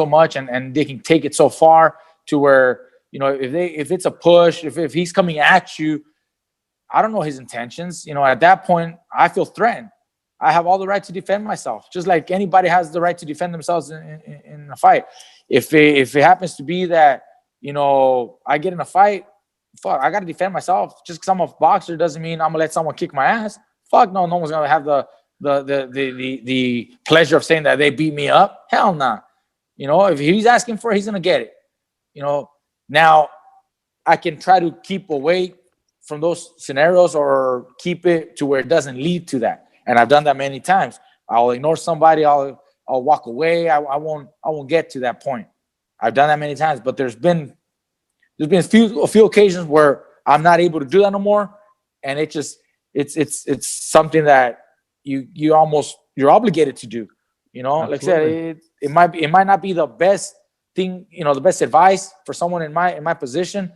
much, and they can take it so far to where, you know, if it's a push, if he's coming at you, I don't know his intentions. You know, at that point, I feel threatened. I have all the right to defend myself, just like anybody has the right to defend themselves in a fight. If it happens to be that, you know, I get in a fight, fuck, I got to defend myself. Just because I'm a boxer doesn't mean I'm gonna let someone kick my ass. Fuck no, no one's gonna have the pleasure of saying that they beat me up. Hell nah. You know, if he's asking for it, he's gonna get it. You know, now I can try to keep away from those scenarios or keep it to where it doesn't lead to that. And I've done that many times. I'll ignore somebody. I'll walk away. I won't get to that point. I've done that many times. But there's been a few occasions where I'm not able to do that no more, and it's something that you're obligated to do. You know, Absolutely. Like I said, it might not be the best thing, you know, the best advice for someone in my position,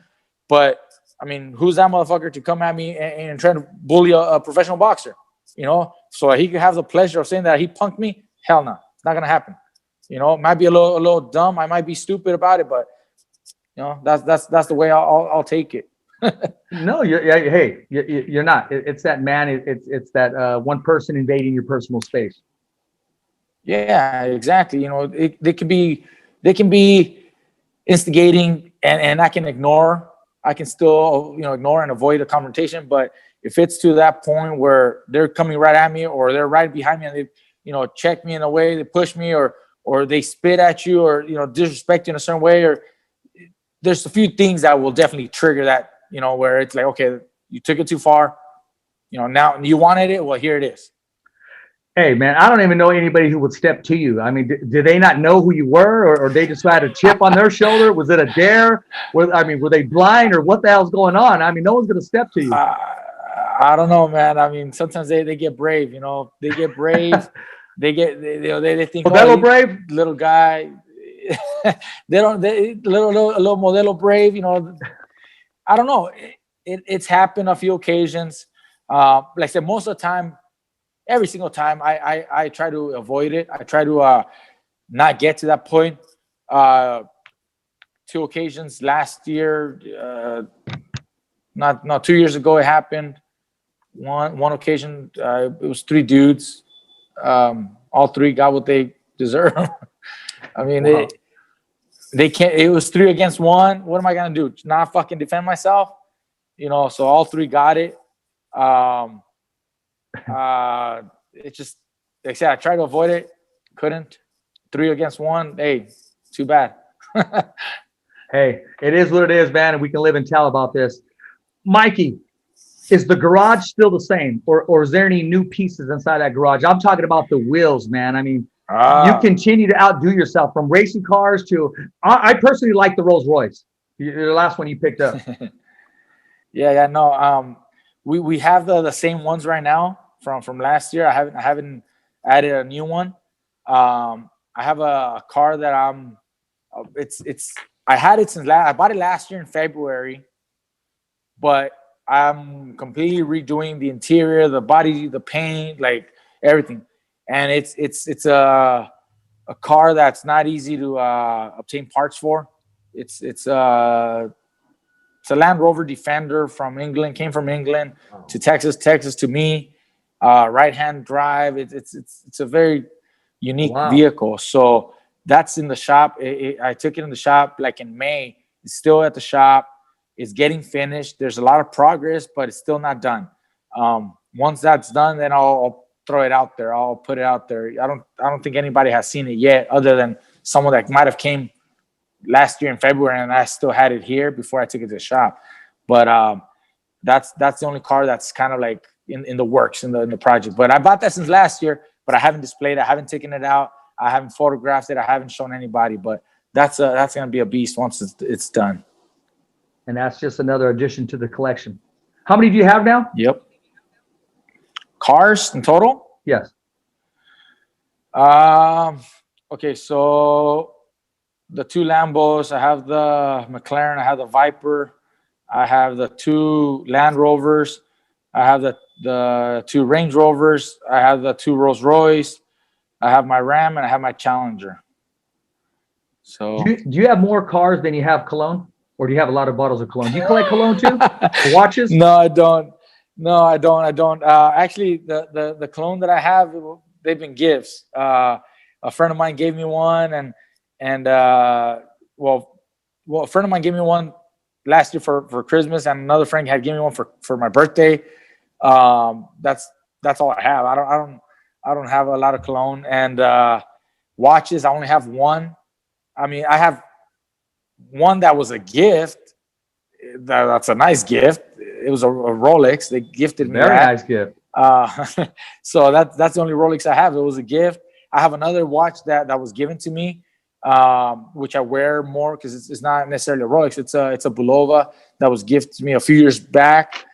but I mean, who's that motherfucker to come at me and try to bully a professional boxer? You know, so he could have the pleasure of saying that he punked me. Hell no, it's not gonna happen. You know, it might be a little dumb. I might be stupid about it, but you know, that's the way I'll take it. No, you're not. It's that man. It's that one person invading your personal space. Yeah, exactly. You know, they can be instigating, and I can ignore. I can still, you know, ignore and avoid a confrontation, but if it's to that point where they're coming right at me or they're right behind me and they, you know, check me in a way, they push me or they spit at you or, you know, disrespect you in a certain way, or there's a few things that will definitely trigger that, you know, where it's like, okay, you took it too far, you know, now you wanted it, well, here it is. Hey, man, I don't even know anybody who would step to you. I mean, did they not know who you were, or they just had a chip on their shoulder? Was it a dare? Were they blind, or what the hell's going on? I mean, no one's going to step to you. I don't know, man. I mean, sometimes they get brave, you know. They get brave. they think, Modelo brave? Little guy. Little Modelo brave, you know. I don't know. It's happened a few occasions. Like I said, most of the time, every single time, I try to avoid it. I try to not get to that point. 2 occasions last year, not 2 years ago, it happened. One occasion, it was 3 dudes. All 3 got what they deserve. I mean, wow. They can't. It was 3 against 1. What am I gonna do? Not fucking defend myself? You know. So all 3 got it. It's just, like I said, I tried to avoid it, couldn't. 3 against 1. Hey, too bad. Hey, it is what it is, man, and we can live and tell about this. Mikey, is the garage still the same, or is there any new pieces inside that garage? I'm talking about the wheels, man. I mean, you continue to outdo yourself from racing cars to. I personally like the Rolls Royce, the last one you picked up. No. We have the same ones right now from last year. I haven't added a new one. I have a car that I had it since I bought it last year in February, but I'm completely redoing the interior, the body, the paint, like everything. And it's a car that's not easy to obtain parts for. It's a Land Rover Defender from England, came from England to Texas to me. Right-hand drive. It's a very unique vehicle. So that's in the shop. I took it in the shop like in May. It's still at the shop. It's getting finished. There's a lot of progress, but it's still not done. Once that's done, then I'll throw it out there. I'll put it out there. I don't think anybody has seen it yet, other than someone that might have came last year in February, and I still had it here before I took it to the shop. But that's the only car that's kind of like in the works in the project. But I bought that since last year, but I haven't displayed it. I haven't taken it out. I haven't photographed it. I haven't shown anybody. But that's gonna be a beast once it's done. And that's just another addition to the collection. How many do you have now? Yep. Cars in total? Yes. Okay, so the 2 Lambos, I have the McLaren, I have the Viper, I have the 2 Land Rovers, I have the 2 Range Rovers, I have the 2 Rolls Royce, I have my Ram, and I have my Challenger. So do you have more cars than you have cologne? Or do you have a lot of bottles of cologne? Do you collect cologne too? Watches? No, I don't. Actually, the cologne that I have, they've been gifts. A friend of mine gave me one, and a friend of mine gave me one last year for Christmas, and another friend had given me one for my birthday. That's all I have. I don't have a lot of cologne. And watches, I only have one. I mean, I have one that was a gift. That's a nice gift. It was a Rolex. They gifted me. Very nice gift. So that's the only Rolex I have. It was a gift. I have another watch that was given to me, which I wear more because it's not necessarily a Rolex. It's a Bulova that was gifted to me a few years back.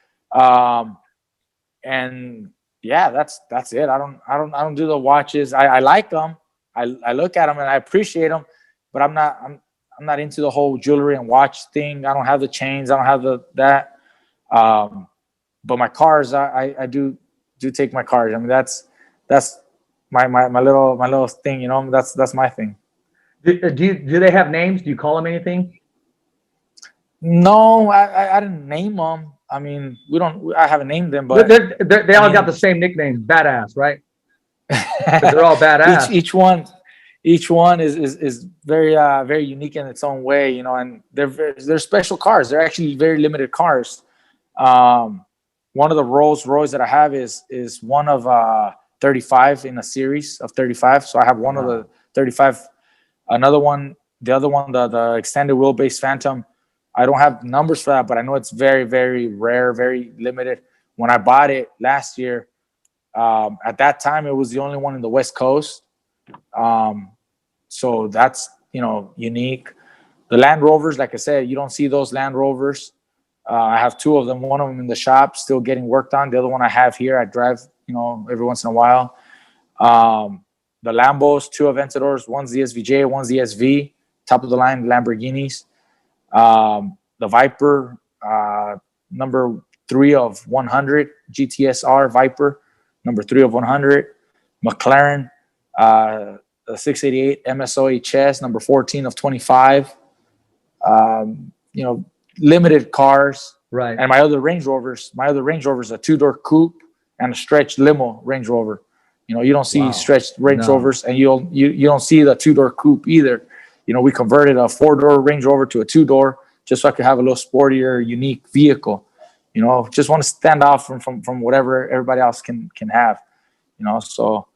And yeah, that's it. I don't do the watches. I like them. I look at them and I appreciate them, but I'm not into the whole jewelry and watch thing. I don't have the chains. I don't have that. But my cars, I do take my cars. I mean, that's my little thing, you know. That's my thing. Do they have names? Do you call them anything? No, I didn't name them. I mean, I haven't named them, but they all got the same nickname, Badass, right? They're all badass. Each one is very very unique in its own way, you know, and they're special cars. They're actually very limited cars. One of the Rolls Royce that I have is one of 35 in a series of 35. So I have one of the 35. Another one, the other one, the extended wheelbase Phantom. I don't have numbers for that, but I know it's very, very rare, very limited. When I bought it last year, At that time, it was the only one in the West Coast. So that's, unique. The Land Rovers, like I said, you don't see those Land Rovers. I have two of them. One of them in the shop, still getting worked on. The other one I have here. I drive, every once in a while. The Lambos, two Aventadors. One's the SVJ, one's the SV. Top of the line Lamborghinis. The Viper, number 3 of 100. GTSR Viper, number 3 of 100. McLaren, the 688 MSO HS, number 14 of 25. Limited cars. Right. And my other Range Rovers, a 2-door coupe and a stretched limo Range Rover. You don't see stretched Range Rovers, and you don't see the 2-door coupe either. We converted a 4-door Range Rover to a 2-door just so I could have a little sportier, unique vehicle. Just want to stand off from whatever everybody else can have. So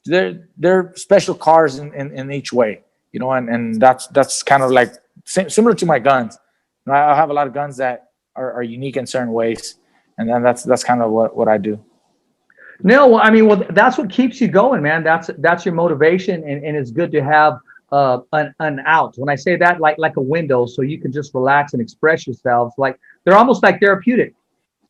they're special cars in each way. And that's kind of like similar to my guns. I have a lot of guns that are unique in certain ways, and then that's kind of what I do. No, that's what keeps you going, man. That's your motivation, and it's good to have an out. When I say that, like a window, so you can just relax and express yourselves. Like they're almost like therapeutic,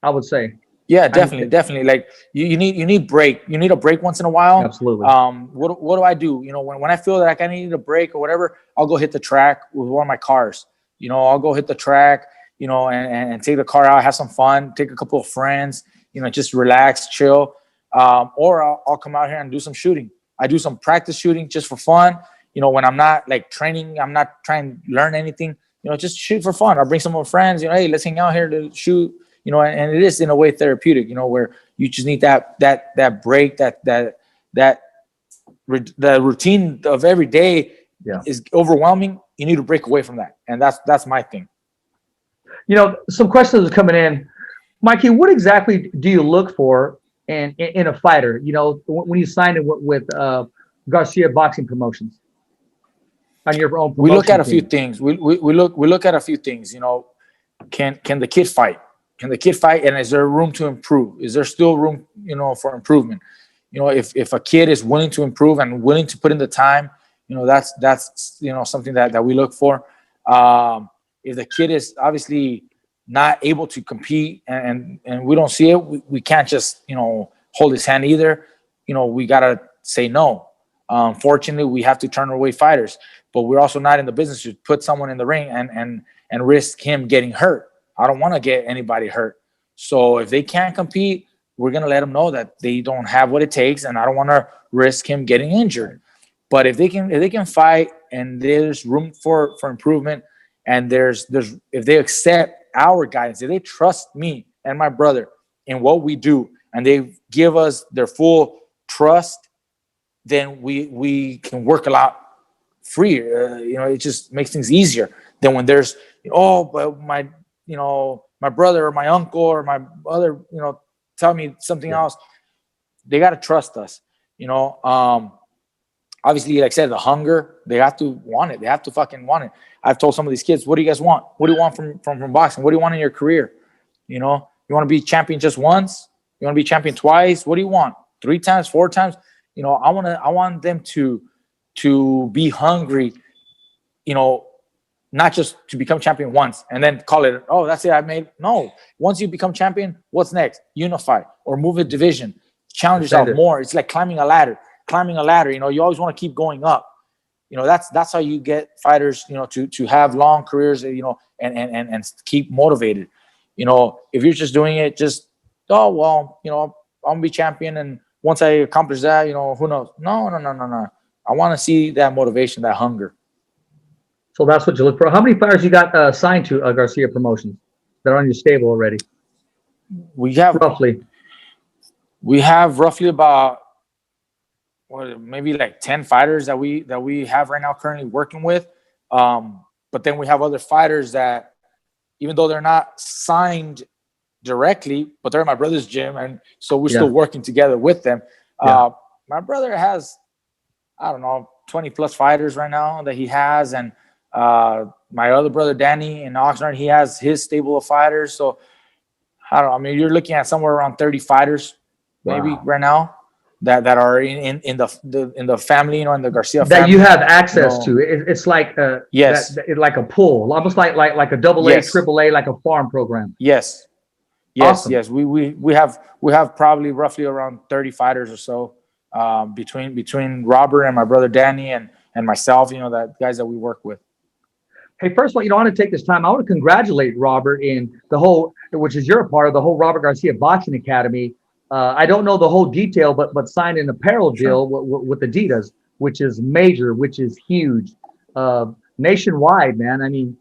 I would say. Yeah, definitely. Like you need break. You need a break once in a while. Absolutely. What do I do? When I feel like I need a break or whatever, I'll go hit the track with one of my cars. I'll go hit the track, and take the car out, have some fun, take a couple of friends, just relax, chill. Or I'll come out here and do some shooting. I do some practice shooting just for fun. When I'm not like training, I'm not trying to learn anything, just shoot for fun. I'll bring some of my friends, hey, let's hang out here to shoot, and it is in a way therapeutic, where you just need that break, the routine of every day is overwhelming. You need to break away from that. And that's my thing. Some questions are coming in. Mikey, what exactly do you look for in a fighter? When you signed with Garcia Boxing Promotions on your own promotion, we look at a few things. We look at a few things. Can the kid fight? Can the kid fight? And is there room to improve? Is there still room, for improvement? If a kid is willing to improve and willing to put in the time, that's something that we look for. If the kid is obviously not able to compete and we don't see it, we can't just hold his hand either. We gotta say no. Fortunately, we have to turn away fighters, but we're also not in the business to put someone in the ring and risk him getting hurt. I don't want to get anybody hurt. So if they can't compete, we're gonna let them know that they don't have what it takes, and I don't want to risk him getting injured. But if they can fight and there's room for improvement, and if they accept our guidance, if they trust me and my brother in what we do, and they give us their full trust, then we can work a lot freer. It just makes things easier than when there's, but my brother or my uncle or my other, tell me something else. They got to trust us, Obviously, like I said, the hunger, they have to want it. They have to fucking want it. I've told some of these kids, what do you guys want? What do you want from boxing? What do you want in your career? You want to be champion just once? You want to be champion twice? What do you want? 3 times, 4 times? I want them to be hungry, not just to become champion once and then call it, oh, that's it, no. Once you become champion, what's next? Unify or move a division. Challenge yourself more. It's like climbing a ladder. You always want to keep going up. That's how you get fighters, to have long careers, and keep motivated. If you're just doing it, I'm gonna be champion, and once I accomplish that, who knows? No. I want to see that motivation, that hunger. So that's what you look for. How many fighters you got signed to Garcia Promotions that are on your stable already? We have roughly about maybe like 10 fighters that we have right now currently working with. But then we have other fighters that, even though they're not signed directly, but they're in my brother's gym, and so we're still working together with them. My brother has, 20 plus fighters right now that he has, and my other brother Danny in Oxnard, he has his stable of fighters. So you're looking at somewhere around 30 fighters maybe Wow. right now that are in the family, in the Garcia That family. you have access to. It's like Yes. like a pull, almost like a double A, Yes. triple A, like a farm program. Yes. Awesome. Yes. We have probably roughly around 30 fighters or so, between Robert and my brother Danny and myself, that guys that we work with. Hey, first of all, I want to take this time. I want to congratulate Robert in the whole, which is you're a part of the whole Robert Garcia Boxing Academy. I don't know the whole detail, but signed an apparel deal with Adidas, which is major, which is huge, nationwide, man. I mean,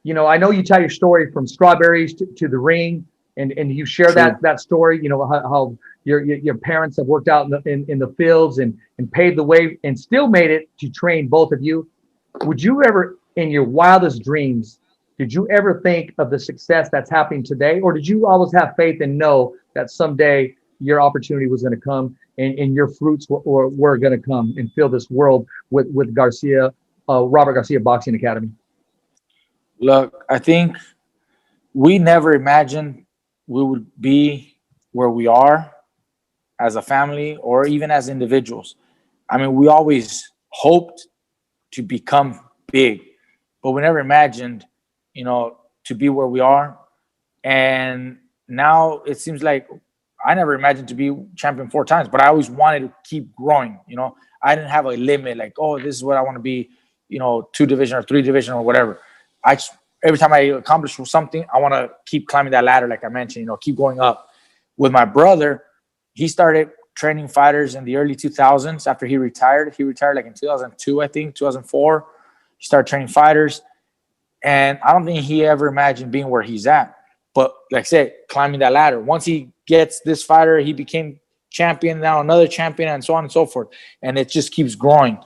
I know you tell your story from strawberries to the ring, and you share True. that story. How your parents have worked out in the fields and paved the way and still made it to train both of you. Would you ever, in your wildest dreams, did you ever think of the success that's happening today, or did you always have faith and know that someday your opportunity was going to come and your fruits were going to come and fill this world with Garcia, Robert Garcia Boxing Academy? Look, I think we never imagined we would be where we are as a family or even as individuals. I mean, we always hoped to become big, but we never imagined, to be where we are. And now it seems like I never imagined to be champion 4 times, but I always wanted to keep growing. I didn't have a limit, like, oh, this is what I want to be, 2 division or 3 division or whatever. Every time I accomplish something, I want to keep climbing that ladder, like I mentioned, keep going up. With my brother, he started training fighters in the early 2000s after he retired. He retired like in 2002, I think, 2004. He started training fighters. And I don't think he ever imagined being where he's at. But like I said, climbing that ladder. Once he gets this fighter, he became champion, now another champion, and so on and so forth. And it just keeps growing.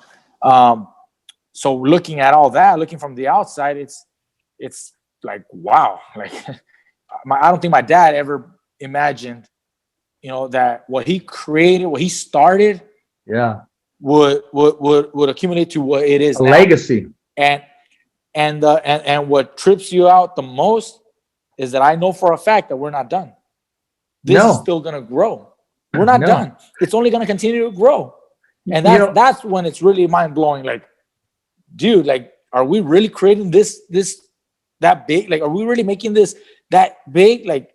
So looking at all that, looking from the outside, it's like, wow. Like, I don't think my dad ever imagined, that what he created, what he started, would accumulate to what it is A now. legacy. And what trips you out the most is that I know for a fact that we're not done. This is still gonna grow. We're not done. It's only gonna continue to grow. And that's when it's really mind blowing. Like, dude, like, are we really creating this that big? Like, are we really making this that big? Like,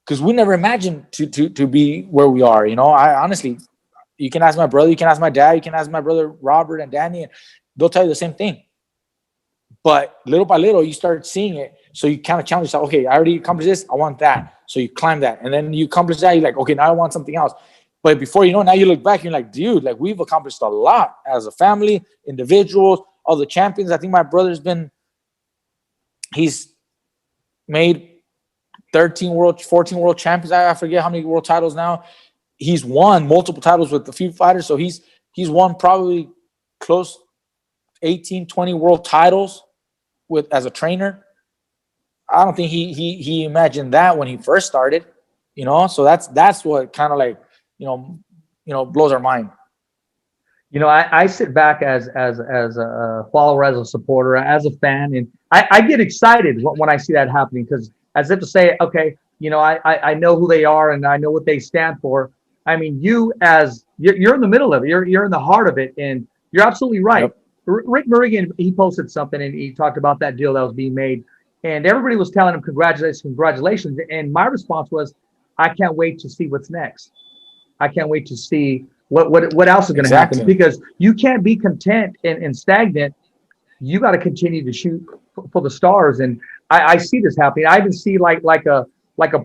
because we never imagined to be where we are. I honestly, you can ask my brother, you can ask my dad, you can ask my brother Robert and Danny, and they'll tell you the same thing. But little by little, you start seeing it. So you kind of challenge yourself. Okay, I already accomplished this. I want that. So you climb that. And then you accomplish that. You're like, okay, now I want something else. But before you know, now you look back and you're like, dude, like, we've accomplished a lot as a family, individuals, all the champions. I think my brother's he's made 14 world champions. I forget how many world titles now. He's won multiple titles with a few fighters. So he's won probably close 18, 20 world titles as a trainer. I don't think he imagined that when he first started, so that's what kind of like, blows our mind. I sit back as a follower, as a supporter, as a fan, and I get excited when I see that happening, because as if to say, okay, I know who they are and I know what they stand for. I mean, you're in the middle of it. You're in the heart of it, and you're absolutely right. Yep. Rick Murrigan, he posted something and he talked about that deal that was being made, and everybody was telling him congratulations. And my response was, I can't wait to see what's next. I can't wait to see what else is going to happen, because you can't be content and stagnant. You got to continue to shoot for the stars. And I see this happening. I even see like a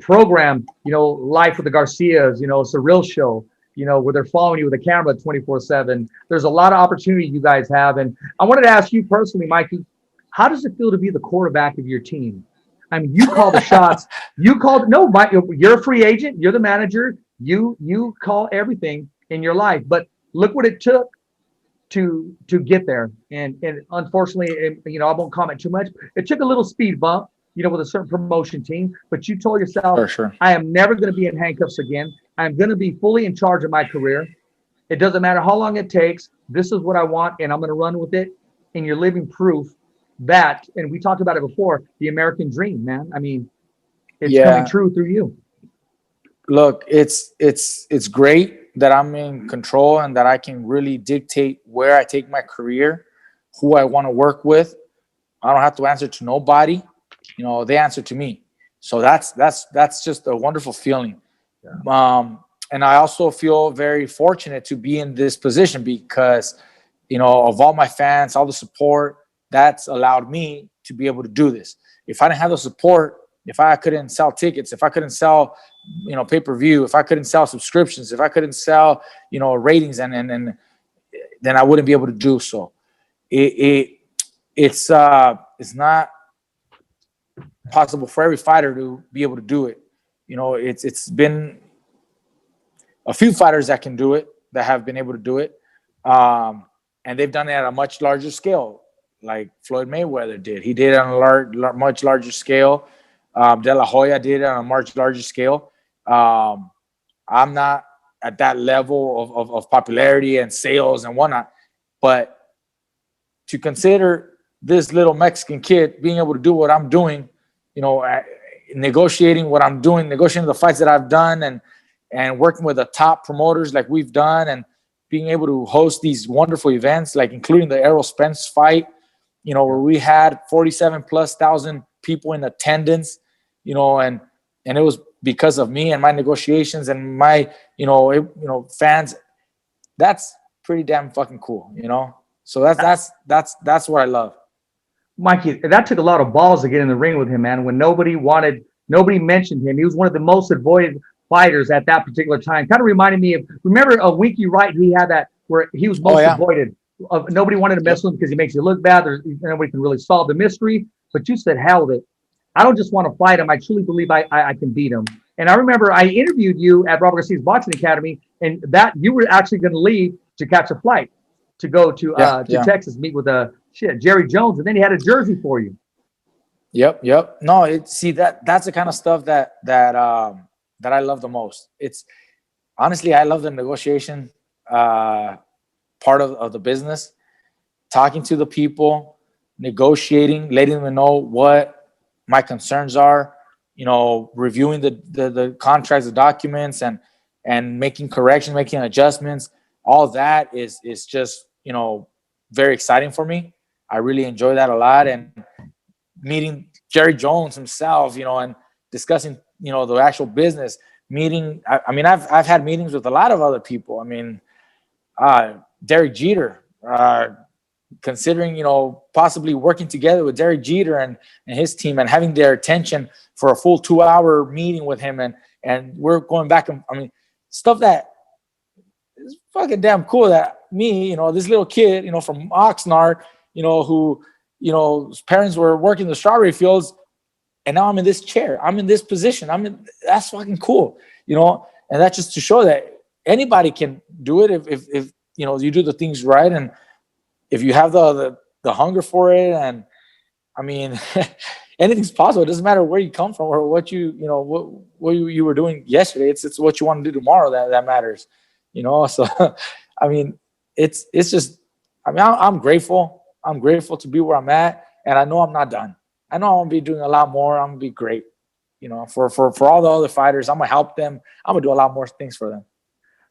program, Life with the Garcias, it's a real show, where they're following you with a camera 24/7. There's a lot of opportunity you guys have. And I wanted to ask you personally, Mikey, how does it feel to be the quarterback of your team? I mean, you call the shots. Mike, you're a free agent. You're the manager. You call everything in your life. But look what it took to get there. And unfortunately, I won't comment too much. It took a little speed bump, with a certain promotion team. But you told yourself, sure. I am never going to be in handcuffs again. I'm going to be fully in charge of my career. It doesn't matter how long it takes. This is what I want, and I'm going to run with it. And you're living proof that, and we talked about it before, the American dream, man. I mean, it's coming true through you. Look, it's great that I'm in control and that I can really dictate where I take my career, who I want to work with. I don't have to answer to nobody. You know, they answer to me. So that's just a wonderful feeling. Yeah. And I also feel very fortunate to be in this position because, you know, of all my fans, all the support, that's allowed me to be able to do this. If I didn't have the support, if I couldn't sell tickets, if I couldn't sell, you know, pay-per-view, if I couldn't sell subscriptions, if I couldn't sell, you know, ratings, and then I wouldn't be able to do so. It's not possible for every fighter to be able to do it. You know, it's been a few fighters that can do it, that have been able to do it. And they've done it at a much larger scale, like Floyd Mayweather did. He did it on a much larger scale. De La Hoya did it on a much larger scale. I'm not at that level of popularity and sales and whatnot, but to consider this little Mexican kid being able to do what I'm doing, you know, negotiating what I'm doing, negotiating the fights that I've done, and working with the top promoters like we've done, and being able to host these wonderful events, like including the Errol Spence fight, you know, where we had 47,000+ people in attendance, you know, and it was because of me and my negotiations and my, fans. That's pretty damn fucking cool, you know? So that's what I love. Mikey, that took a lot of balls to get in the ring with him, man. When nobody mentioned him. He was one of the most avoided fighters at that particular time. Kind of reminded me of, remember a Winky Wright? He had that where he was most avoided. Nobody wanted to mess with him because he makes you look bad. Nobody can really solve the mystery. But you said, hell with it. I don't just want to fight him. I truly believe I can beat him. And I remember I interviewed you at Robert Garcia's Boxing Academy, and that you were actually going to leave to catch a flight to go to Texas, meet with Jerry Jones, and then he had a jersey for you. Yep. No, that's the kind of stuff that I love the most. It's honestly, I love the negotiation part of the business, talking to the people, negotiating, letting them know what my concerns are, you know, reviewing the contracts, the documents, and making corrections, making adjustments. All that is just, you know, very exciting for me. I really enjoy that a lot. And meeting Jerry Jones himself, you know, and discussing, you know, the actual business, meeting. I mean, I've had meetings with a lot of other people. I mean, Derek Jeter, considering, you know, possibly working together with Derek Jeter and his team and having their attention for a full 2-hour meeting with him. And we're going back. I mean, stuff that is fucking damn cool that me, you know, this little kid, you know, from Oxnard, you know, who, you know, his parents were working the strawberry fields, and now I'm in this chair. I'm in this position. That's fucking cool, you know, and that's just to show that anybody can do it if you know, you do the things right, and if you have the hunger for it. And I mean, anything's possible. It doesn't matter where you come from or what you were doing yesterday. It's what you want to do tomorrow that matters, you know. So I mean, it's just, I mean, I'm grateful. I'm grateful to be where I'm at, and I know I'm not done. I know I'm gonna be doing a lot more. I'm gonna be great, you know, for all the other fighters. I'm gonna help them. I'm gonna do a lot more things for them.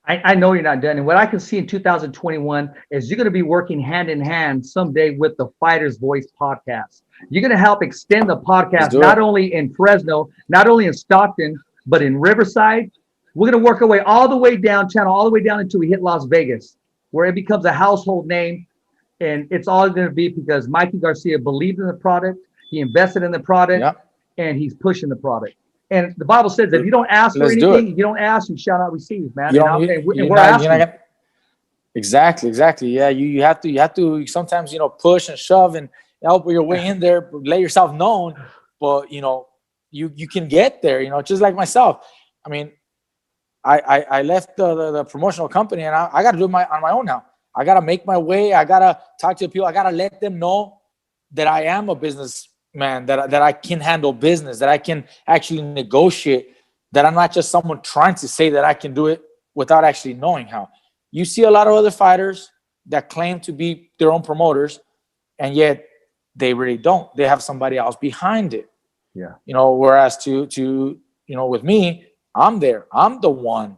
I know you're not done. And what I can see in 2021 is you're going to be working hand in hand someday with the Fighter's Voice podcast. You're going to help extend the podcast not only in Fresno, not only in Stockton, but in Riverside. We're going to work our way all the way downtown, all the way down until we hit Las Vegas, where it becomes a household name. And it's all going to be because Mikey Garcia believed in the product. He invested in the product, and he's pushing the product. And the Bible says that if you don't ask for anything, you don't ask, you shall not receive, man. We're asking. Exactly. Yeah, you have to sometimes, you know, push and shove and help your way in there, let yourself known. But you know, you can get there. You know, just like myself. I mean, I left the promotional company, and I got to do it on my own now. I got to make my way. I got to talk to the people. I got to let them know that I am a businessman, that I can handle business, that I can actually negotiate, that I'm not just someone trying to say that I can do it without actually knowing how. You see a lot of other fighters that claim to be their own promoters, and yet they really don't. They have somebody else behind it. Yeah. You know, whereas to you know, with me, I'm there. I'm the one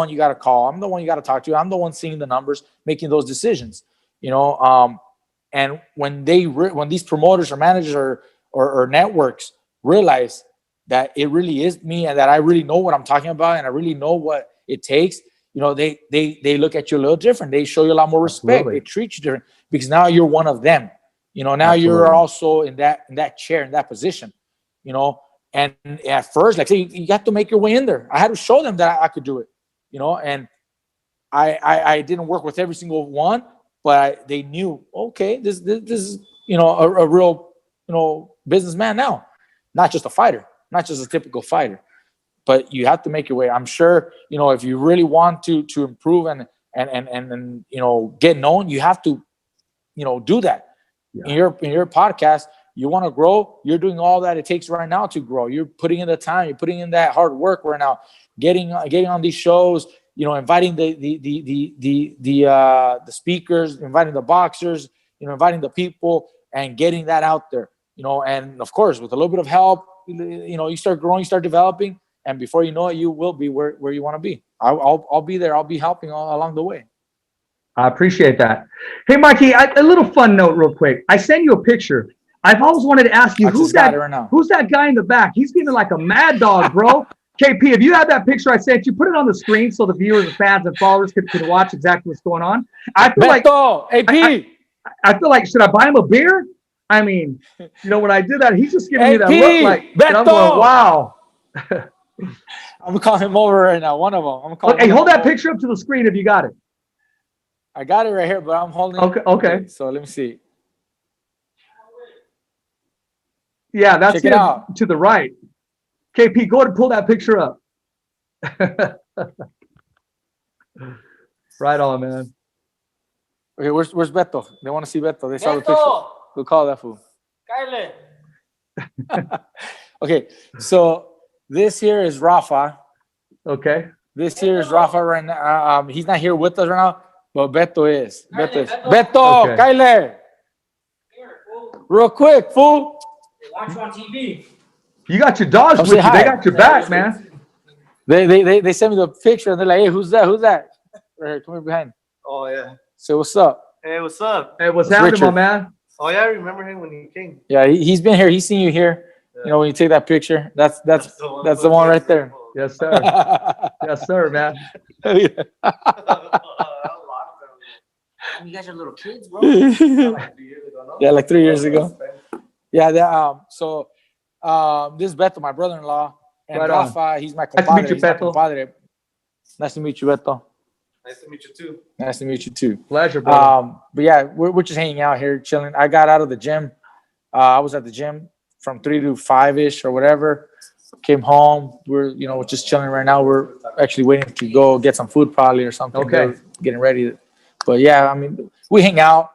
you got to call. I'm the one you got to talk to. I'm the one seeing the numbers, making those decisions, and when these promoters or managers or networks realize that it really is me and that I really know what I'm talking about and I really know what it takes, they look at you a little different. They show you a lot more respect. Absolutely. They treat you different because now you're one of them. Now Absolutely. you're also in that chair, in that position, and at first, like, say, you got to make your way in there. I had to show them that I could do it, and I didn't work with every single one, but they knew, okay, this is, a real, businessman now, not just a fighter, not just a typical fighter, but you have to make your way. I'm sure, if you really want to improve and get known, you have to, do that. Yeah. In your podcast, you want to grow, you're doing all that it takes right now to grow. You're putting in the time, you're putting in that hard work right now, getting on these shows, inviting the speakers, inviting the boxers, inviting the people and getting that out there, and of course, with a little bit of help, you start growing, you start developing, and before you know it, you will be where you want to be. I'll be there. I'll be helping along the way. I appreciate that. Hey, Mikey, a little fun note real quick. I sent you a picture. I've always wanted to ask you, who's that guy in the back? He's getting like a mad dog, bro. KP, if you have that picture I sent you, put it on the screen so the viewers, the fans, and followers can watch exactly what's going on. I feel AP. I feel like, should I buy him a beer? I mean, when I did that, he's just giving me that look like, and I'm going, wow. I'm calling him over right now. One of them. Hey, hold that picture up to the screen if you got it. I got it right here, but I'm holding it. Okay. So let me see. Yeah, that's it out to the right. KP, go ahead and pull that picture up. Right on, man. Okay, where's Beto? They want to see Beto. They saw the picture. Who called that fool? Kyle. Okay, so this here is Rafa. Okay. This here is Rafa right now. He's not here with us right now, but Beto is. Beto, okay. Kyle. Real quick, fool. Watch on TV. You got your dogs with you. They got your back, man. They sent me the picture and they're like, hey, who's that? Right here, come here behind. Oh, yeah. So what's up? Hey, what's up? Hey, what's happening, my man? Oh, yeah, I remember him when he came. Yeah, he's been here. He's seen you here. Yeah. When you take that picture, that's the one right there. Yes, sir. Yes, sir, man. You guys are little kids, bro. Yeah, like 3 years ago. Yeah, so this is Beto, my brother-in-law, and right Rafa, he's my compadre. Nice to meet you, Beto. Nice to meet you, Beto. Nice to meet you, too. Nice to meet you, too. Pleasure, brother. But yeah, we're just hanging out here, chilling. I got out of the gym. I was at the gym from 3 to 5-ish or whatever. Came home. We're, just chilling right now. We're actually waiting to go get some food probably or something. Okay. We're getting ready. But yeah, I mean, we hang out.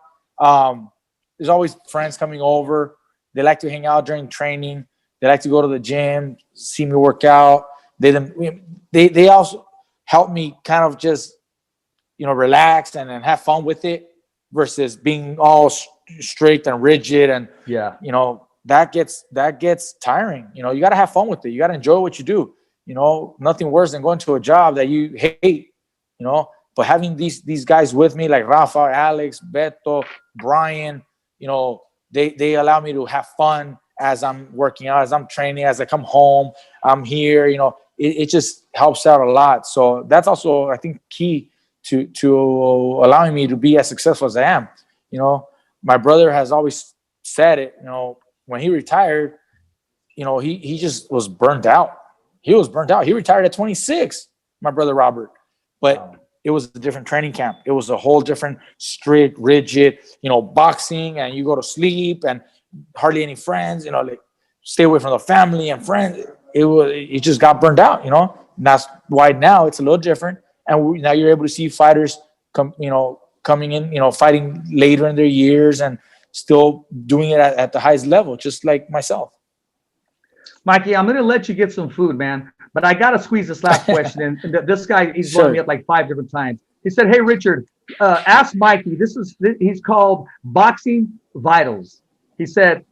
There's always friends coming over. They like to hang out during training. They like to go to the gym, see me work out. They also help me kind of just, relax and have fun with it versus being all strict and rigid. And, that gets tiring. You got to have fun with it. You got to enjoy what you do. Nothing worse than going to a job that you hate, but having these guys with me like Rafa, Alex, Beto, Brian, they allow me to have fun as I'm working out, as I'm training, as I come home, I'm here, it just helps out a lot. So that's also, I think, key to allowing me to be as successful as I am. My brother has always said it, when he retired, he just was burnt out. He was burnt out. He retired at 26, my brother Robert. But it was a different training camp. It was a whole different strict, rigid, boxing, and you go to sleep and hardly any friends, like stay away from the family and friends. It just got burned out, And that's why now it's a little different. And now you're able to see fighters coming in, fighting later in their years and still doing it at the highest level, just like myself. Mikey, I'm going to let you get some food, man. But I got to squeeze this last question in. And this guy, he's blowing me up like 5 different times. He said, hey, Richard, ask Mikey. He's called Boxing Vitals. He said,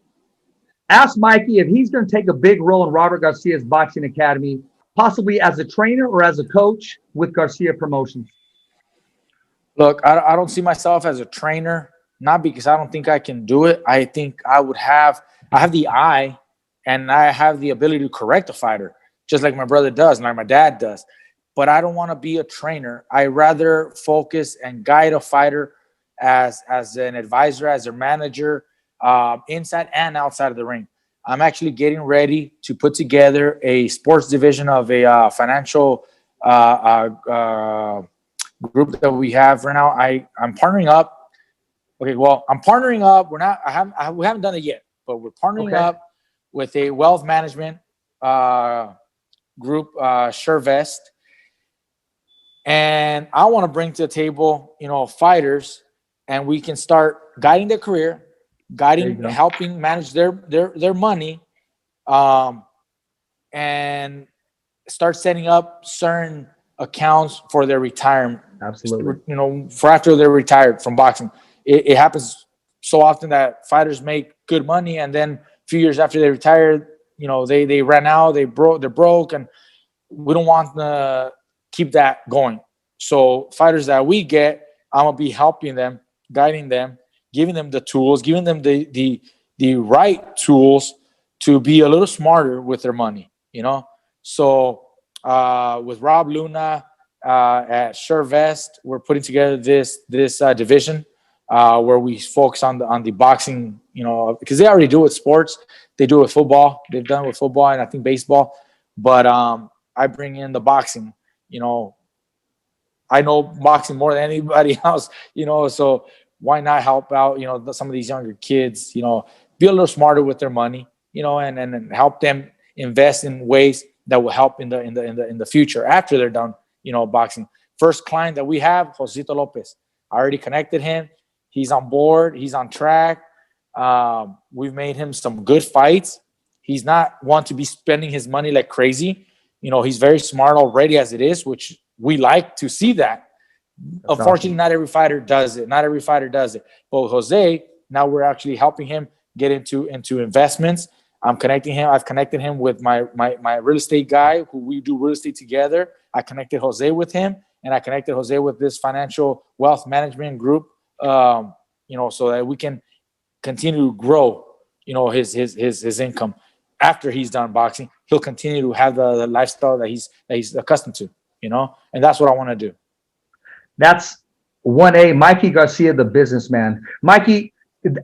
ask Mikey if he's going to take a big role in Robert Garcia's boxing academy possibly as a trainer or as a coach with Garcia Promotions? Look, I don't see myself as a trainer, not because I don't think I can do it. I think I have the eye and I have the ability to correct a fighter, just like my brother does and like my dad does. But I don't want to be a trainer. I rather focus and guide a fighter as an advisor, as a manager, inside and outside of the ring. I'm actually getting ready to put together a sports division of a financial group that we have right now. I'm partnering up. Okay, well, I'm partnering up. We haven't done it yet, but we're partnering up with a wealth management group, SureVest. And I want to bring to the table, fighters, and we can start guiding their career, helping manage their money, and start setting up certain accounts for their retirement. Absolutely. For after they're retired from boxing. It happens so often that fighters make good money, and then a few years after they retire, they ran out, they're broke, and we don't want to keep that going. So fighters that we get, I'm gonna be helping them, guiding them, giving them the tools, giving them the right tools to be a little smarter with their money. So with Rob Luna at SureVest, we're putting together this division where we focus on the boxing, because they already do it with sports. They do it with football. They've done it with football and I think baseball. But I bring in the boxing. I know boxing more than anybody else, so why not help out, some of these younger kids, be a little smarter with their money, and help them invest in ways that will help in the future after they're done, boxing. First client that we have, Josito Lopez. I already connected him. He's on board. He's on track. We've made him some good fights. He's not one to be spending his money like crazy. He's very smart already as it is, which we like to see that. Unfortunately, not every fighter does it. But Jose, now we're actually helping him get into investments. I've connected him with my real estate guy, who we do real estate together. I connected Jose with him, and I connected Jose with this financial wealth management group, so that we can continue to grow, his income. After he's done boxing, he'll continue to have the lifestyle that he's accustomed to, and that's what I want to do. That's 1A, Mikey Garcia, the businessman. Mikey,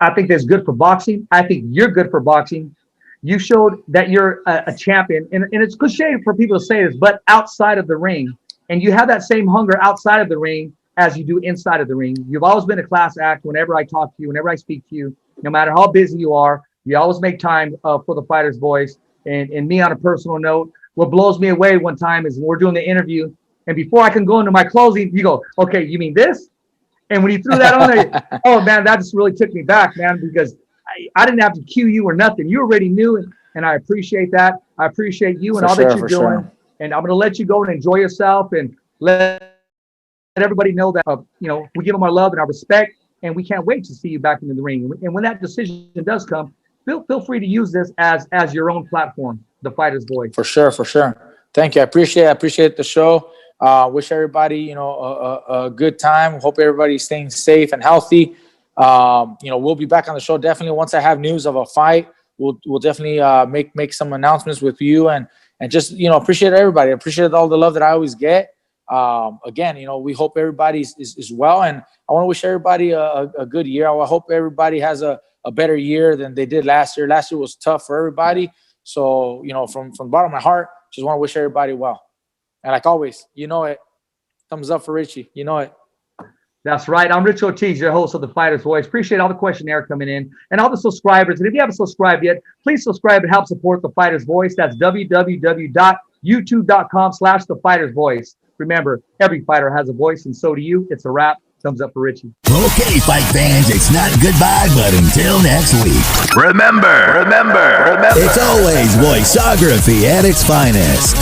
I think that's good for boxing. I think you're good for boxing. You showed that you're a champion, and it's cliche for people to say this, but outside of the ring, and you have that same hunger outside of the ring as you do inside of the ring. You've always been a class act. Whenever I talk to you, whenever I speak to you, no matter how busy you are, you always make time for the fighter's voice. And me, on a personal note, what blows me away one time is when we're doing the interview, and before I can go into my closing, you go, okay, you mean this? And when you threw that on there, oh man, that just really took me back, man, because I didn't have to cue you or nothing. You already knew, and I appreciate that. I appreciate you and all that you're doing. Sure. And I'm going to let you go and enjoy yourself, and let everybody know that, we give them our love and our respect, and we can't wait to see you back into the ring. And when that decision does come, feel free to use this as your own platform, the Fighter's Voice. For sure. Thank you. I appreciate the show. Wish everybody, a good time. Hope everybody's staying safe and healthy. We'll be back on the show definitely once I have news of a fight. We'll definitely make some announcements with you, and just appreciate everybody. I appreciate all the love that I always get. Again, we hope everybody is well, and I want to wish everybody a good year. I hope everybody has a better year than they did last year. Last year was tough for everybody. So, from the bottom of my heart, just want to wish everybody well. And like always, thumbs up for Richie. That's right. I'm Rich ORTIZ, your host of the Fighter's Voice. Appreciate all the questionnaire coming in and all the subscribers. And if you haven't subscribed yet, please subscribe and help support the Fighter's Voice. That's www.youtube.com/the Fighter's Voice. Remember, every fighter has a voice, and so do you. It's a wrap. Thumbs up for Richie. Okay, fight fans, it's not goodbye, but until next week. Remember, it's always voiceography at its finest.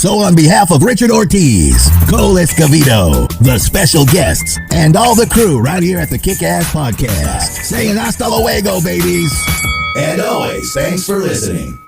So on behalf of Richard Ortiz, Cole Escovedo, the special guests, and all the crew right here at the Kick-Ass Podcast, saying hasta luego, babies. And always, thanks for listening.